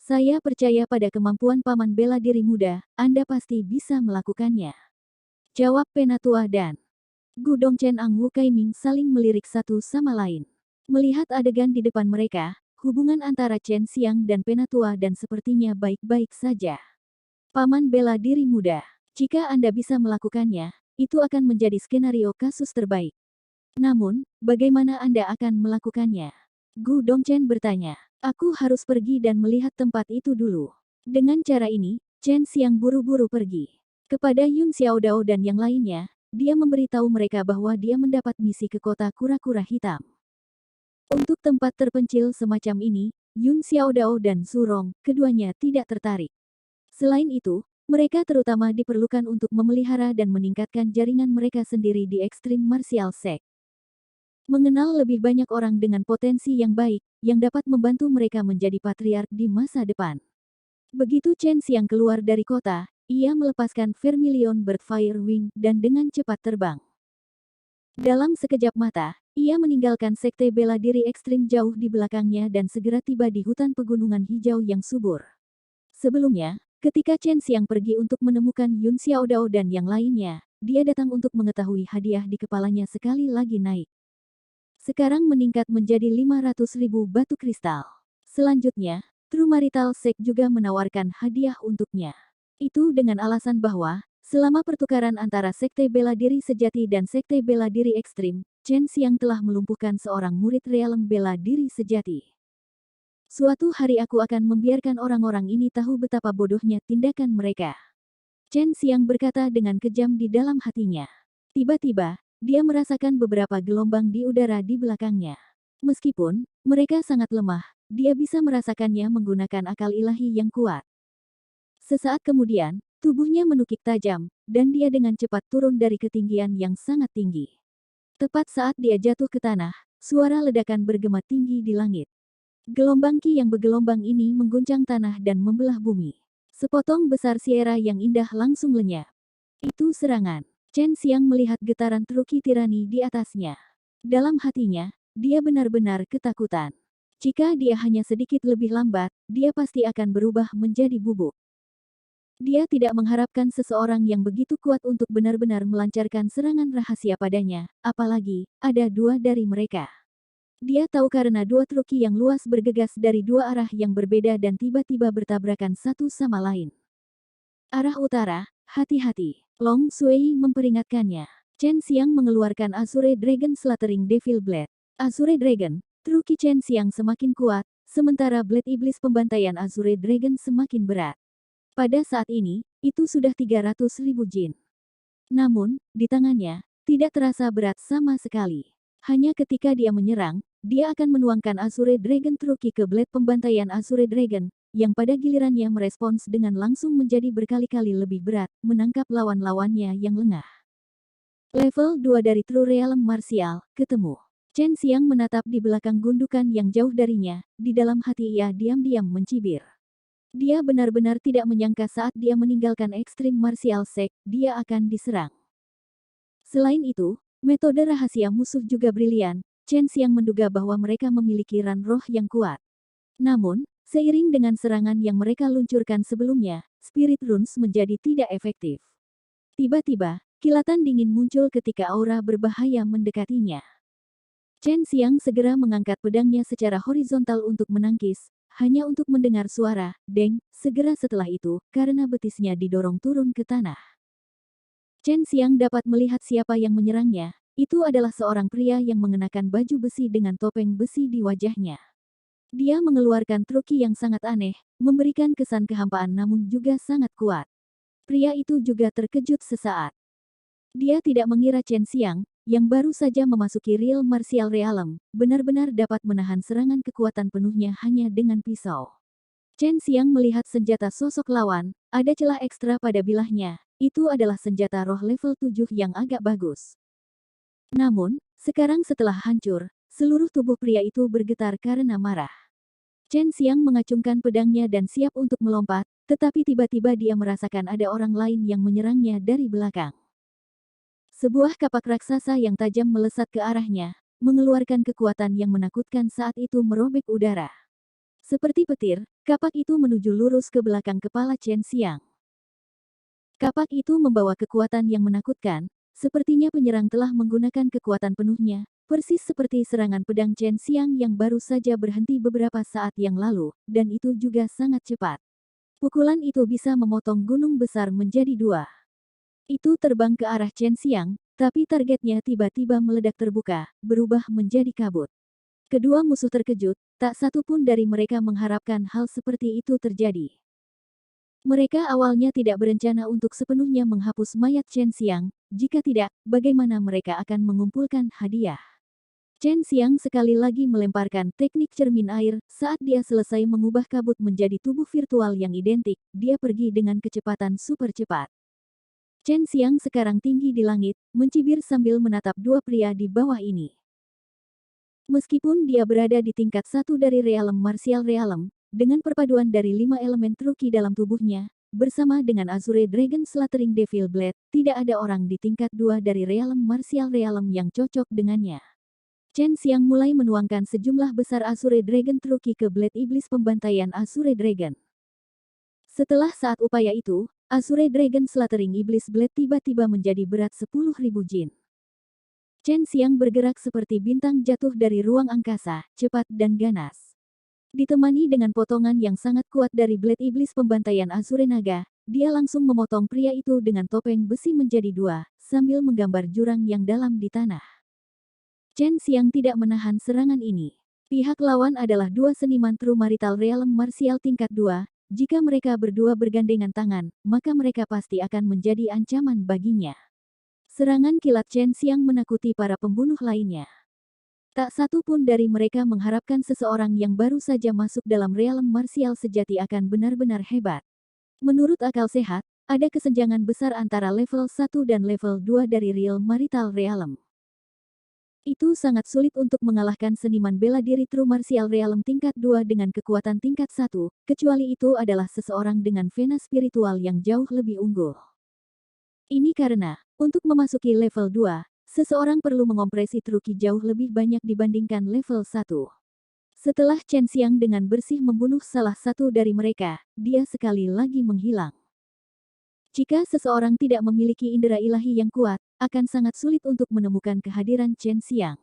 Saya percaya pada kemampuan paman bela diri muda, Anda pasti bisa melakukannya. Jawab penatua dan Gu Dongchen Ang Wu Kaiming saling melirik satu sama lain. Melihat adegan di depan mereka, hubungan antara Chen Xiang dan penatua dan sepertinya baik-baik saja. Paman bela diri muda, jika Anda bisa melakukannya, itu akan menjadi skenario kasus terbaik. Namun, bagaimana Anda akan melakukannya? Gu Dongchen bertanya. Aku harus pergi dan melihat tempat itu dulu. Dengan cara ini, Chen Xiang buru-buru pergi. Kepada Yun Xiaodao dan yang lainnya, dia memberitahu mereka bahwa dia mendapat misi ke kota kura-kura hitam. Untuk tempat terpencil semacam ini, Yun Xiaodao dan Su Rong, keduanya tidak tertarik. Selain itu, mereka terutama diperlukan untuk memelihara dan meningkatkan jaringan mereka sendiri di Extreme Martial Sect. Mengenal lebih banyak orang dengan potensi yang baik, yang dapat membantu mereka menjadi patriark di masa depan. Begitu Chen Xiang keluar dari kota, ia melepaskan Vermilion Bird Fire Wing dan dengan cepat terbang. Dalam sekejap mata, ia meninggalkan sekte bela diri ekstrim jauh di belakangnya dan segera tiba di hutan pegunungan hijau yang subur. Sebelumnya, ketika Chen Xiang pergi untuk menemukan Yun Xiaodao dan yang lainnya, dia datang untuk mengetahui hadiah di kepalanya sekali lagi naik. Sekarang meningkat menjadi 500.000 batu kristal. Selanjutnya, True Marital Sect juga menawarkan hadiah untuknya. Itu dengan alasan bahwa, selama pertukaran antara sekte bela diri sejati dan sekte bela diri ekstrim, Chen Xiang telah melumpuhkan seorang murid realem bela diri sejati. Suatu hari aku akan membiarkan orang-orang ini tahu betapa bodohnya tindakan mereka. Chen Xiang berkata dengan kejam di dalam hatinya. Tiba-tiba, dia merasakan beberapa gelombang di udara di belakangnya. Meskipun mereka sangat lemah, dia bisa merasakannya menggunakan akal ilahi yang kuat. Sesaat kemudian, tubuhnya menukik tajam, dan dia dengan cepat turun dari ketinggian yang sangat tinggi. Tepat saat dia jatuh ke tanah, suara ledakan bergema tinggi di langit. Gelombang Qi yang bergelombang ini mengguncang tanah dan membelah bumi. Sepotong besar Sierra yang indah langsung lenyap. Itu serangan. Chen Xiang melihat getaran Truki tirani di atasnya. Dalam hatinya, dia benar-benar ketakutan. Jika dia hanya sedikit lebih lambat, dia pasti akan berubah menjadi bubuk. Dia tidak mengharapkan seseorang yang begitu kuat untuk benar-benar melancarkan serangan rahasia padanya, apalagi ada dua dari mereka. Dia tahu karena dua Truki yang luas bergegas dari dua arah yang berbeda dan tiba-tiba bertabrakan satu sama lain. Arah utara, hati-hati. Long Sui memperingatkannya. Chen Xiang mengeluarkan Azure Dragon Slaughtering Devil Blade. Azure Dragon, Truki Chen Xiang semakin kuat, sementara Blade Iblis Pembantaian Azure Dragon semakin berat. Pada saat ini, itu sudah 300.000 jin. Namun, di tangannya, tidak terasa berat sama sekali. Hanya ketika dia menyerang, dia akan menuangkan Azure Dragon Truki ke blade pembantaian Azure Dragon, yang pada gilirannya merespons dengan langsung menjadi berkali-kali lebih berat, menangkap lawan-lawannya yang lengah. Level 2 dari True Realm Martial, ketemu. Chen Xiang menatap di belakang gundukan yang jauh darinya, di dalam hati ia diam-diam mencibir. Dia benar-benar tidak menyangka saat dia meninggalkan Extreme Martial Sect, dia akan diserang. Selain itu, metode rahasia musuh juga brilian. Chen Xiang menduga bahwa mereka memiliki ran roh yang kuat. Namun, seiring dengan serangan yang mereka luncurkan sebelumnya, Spirit Runes menjadi tidak efektif. Tiba-tiba, kilatan dingin muncul ketika aura berbahaya mendekatinya. Chen Xiang segera mengangkat pedangnya secara horizontal untuk menangkis, hanya untuk mendengar suara, deng, segera setelah itu, karena betisnya didorong turun ke tanah. Chen Xiang dapat melihat siapa yang menyerangnya, itu adalah seorang pria yang mengenakan baju besi dengan topeng besi di wajahnya. Dia mengeluarkan truki yang sangat aneh, memberikan kesan kehampaan namun juga sangat kuat. Pria itu juga terkejut sesaat. Dia tidak mengira Chen Xiang, yang baru saja memasuki Real Martial Realm, benar-benar dapat menahan serangan kekuatan penuhnya hanya dengan pisau. Chen Xiang melihat senjata sosok lawan, ada celah ekstra pada bilahnya, itu adalah senjata roh level 7 yang agak bagus. Namun, sekarang setelah hancur, seluruh tubuh pria itu bergetar karena marah. Chen Xiang mengacungkan pedangnya dan siap untuk melompat, tetapi tiba-tiba dia merasakan ada orang lain yang menyerangnya dari belakang. Sebuah kapak raksasa yang tajam melesat ke arahnya, mengeluarkan kekuatan yang menakutkan saat itu merobek udara. Seperti petir, kapak itu menuju lurus ke belakang kepala Chen Xiang. Kapak itu membawa kekuatan yang menakutkan, sepertinya penyerang telah menggunakan kekuatan penuhnya, persis seperti serangan pedang Chen Xiang yang baru saja berhenti beberapa saat yang lalu, dan itu juga sangat cepat. Pukulan itu bisa memotong gunung besar menjadi dua. Itu terbang ke arah Chen Xiang, tapi targetnya tiba-tiba meledak terbuka, berubah menjadi kabut. Kedua musuh terkejut, tak satu pun dari mereka mengharapkan hal seperti itu terjadi. Mereka awalnya tidak berencana untuk sepenuhnya menghapus mayat Chen Xiang, jika tidak, bagaimana mereka akan mengumpulkan hadiah. Chen Xiang sekali lagi melemparkan teknik cermin air, saat dia selesai mengubah kabut menjadi tubuh virtual yang identik, dia pergi dengan kecepatan super cepat. Chen Xiang sekarang tinggi di langit, mencibir sambil menatap dua pria di bawah ini. Meskipun dia berada di tingkat 1 dari Realm Martial Realm, dengan perpaduan dari 5 elemen truki dalam tubuhnya, bersama dengan Azure Dragon Slattering Devil Blade, tidak ada orang di tingkat 2 dari Realm Martial Realm yang cocok dengannya. Chen Xiang mulai menuangkan sejumlah besar Azure Dragon truki ke Blade Iblis pembantaian Azure Dragon. Setelah saat upaya itu, Azure Dragon Slattering Iblis Blade tiba-tiba menjadi berat 10.000 jin. Chen Xiang bergerak seperti bintang jatuh dari ruang angkasa, cepat dan ganas. Ditemani dengan potongan yang sangat kuat dari Blade Iblis pembantaian Azure Naga, dia langsung memotong pria itu dengan topeng besi menjadi dua, sambil menggambar jurang yang dalam di tanah. Chen Xiang tidak menahan serangan ini. Pihak lawan adalah dua seniman True Marital Realm Martial tingkat 2, jika mereka berdua bergandengan tangan, maka mereka pasti akan menjadi ancaman baginya. Serangan kilat Chen Xiang menakuti para pembunuh lainnya. Tak satu pun dari mereka mengharapkan seseorang yang baru saja masuk dalam realm martial sejati akan benar-benar hebat. Menurut akal sehat, ada kesenjangan besar antara level 1 dan level 2 dari Real Marital Realm. Itu sangat sulit untuk mengalahkan seniman bela diri True Martial Realm tingkat 2 dengan kekuatan tingkat 1, kecuali itu adalah seseorang dengan vena spiritual yang jauh lebih unggul. Ini karena, untuk memasuki level 2, seseorang perlu mengompresi truki jauh lebih banyak dibandingkan level 1. Setelah Chen Xiang dengan bersih membunuh salah satu dari mereka, dia sekali lagi menghilang. Jika seseorang tidak memiliki indera ilahi yang kuat, akan sangat sulit untuk menemukan kehadiran Chen Xiang.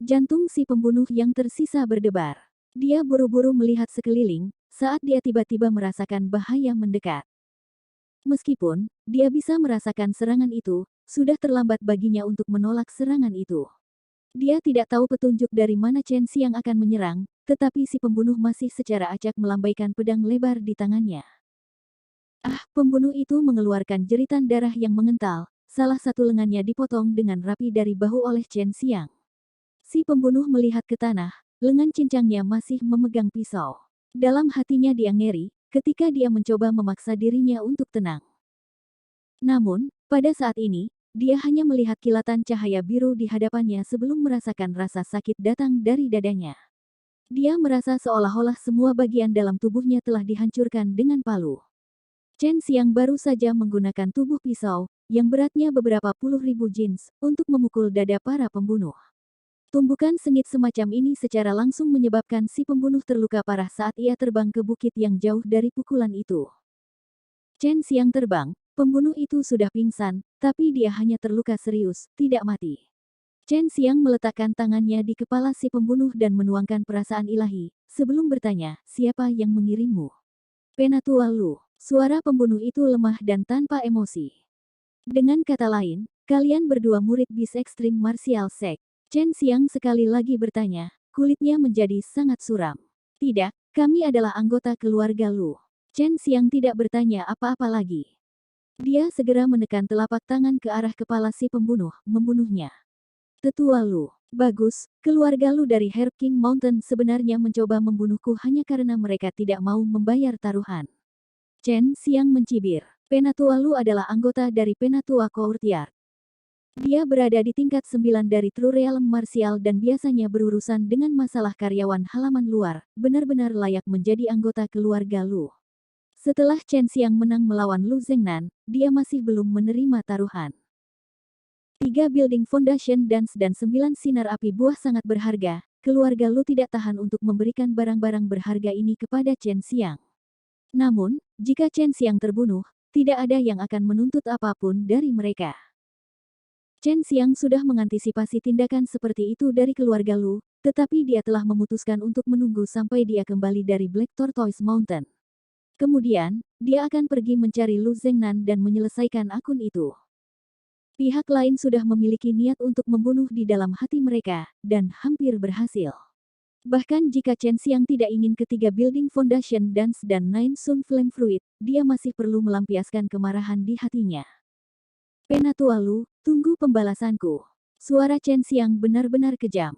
Jantung si pembunuh yang tersisa berdebar. Dia buru-buru melihat sekeliling, saat dia tiba-tiba merasakan bahaya mendekat. Meskipun dia bisa merasakan serangan itu, sudah terlambat baginya untuk menolak serangan itu. Dia tidak tahu petunjuk dari mana Chen Xiang akan menyerang, tetapi si pembunuh masih secara acak melambaikan pedang lebar di tangannya. Pembunuh itu mengeluarkan jeritan darah yang mengental, salah satu lengannya dipotong dengan rapi dari bahu oleh Chen Xiang. Si pembunuh melihat ke tanah, lengan cincangnya masih memegang pisau. Dalam hatinya dia ngeri, ketika dia mencoba memaksa dirinya untuk tenang. Namun, pada saat ini, dia hanya melihat kilatan cahaya biru di hadapannya sebelum merasakan rasa sakit datang dari dadanya. Dia merasa seolah-olah semua bagian dalam tubuhnya telah dihancurkan dengan palu. Chen Xiang baru saja menggunakan tubuh pisau, yang beratnya beberapa puluh ribu jins, untuk memukul dada para pembunuh. Tumbukan sengit semacam ini secara langsung menyebabkan si pembunuh terluka parah saat ia terbang ke bukit yang jauh dari pukulan itu. Chen Xiang terbang, pembunuh itu sudah pingsan, tapi dia hanya terluka serius, tidak mati. Chen Xiang meletakkan tangannya di kepala si pembunuh dan menuangkan perasaan ilahi, sebelum bertanya, siapa yang mengirimmu? Penatua Lu. Suara pembunuh itu lemah dan tanpa emosi. Dengan kata lain, kalian berdua murid bis ekstrim martial sect. Chen Xiang sekali lagi bertanya, kulitnya menjadi sangat suram. Tidak, kami adalah anggota keluarga Lu. Chen Xiang tidak bertanya apa-apa lagi. Dia segera menekan telapak tangan ke arah kepala si pembunuh, membunuhnya. Tetua Lu, bagus, keluarga Lu dari Herb King Mountain sebenarnya mencoba membunuhku hanya karena mereka tidak mau membayar taruhan. Chen Xiang mencibir, Penatua Lu adalah anggota dari Penatua Courtyard. Dia berada di tingkat 9 dari True Realm Martial dan biasanya berurusan dengan masalah karyawan halaman luar, benar-benar layak menjadi anggota keluarga Lu. Setelah Chen Xiang menang melawan Lu Zhengnan, dia masih belum menerima taruhan. 3 building foundation dance dan 9 sinar api buah sangat berharga, keluarga Lu tidak tahan untuk memberikan barang-barang berharga ini kepada Chen Xiang. Namun, jika Chen Xiang terbunuh, tidak ada yang akan menuntut apapun dari mereka. Chen Xiang sudah mengantisipasi tindakan seperti itu dari keluarga Lu, tetapi dia telah memutuskan untuk menunggu sampai dia kembali dari Black Tortoise Mountain. Kemudian, dia akan pergi mencari Lu Zhengnan dan menyelesaikan akun itu. Pihak lain sudah memiliki niat untuk membunuh di dalam hati mereka, dan hampir berhasil. Bahkan jika Chen Xiang tidak ingin ketiga building foundation dance dan Nine Sun Flame Fruit, dia masih perlu melampiaskan kemarahan di hatinya. Penatua Lu, tunggu pembalasanku. Suara Chen Xiang benar-benar kejam.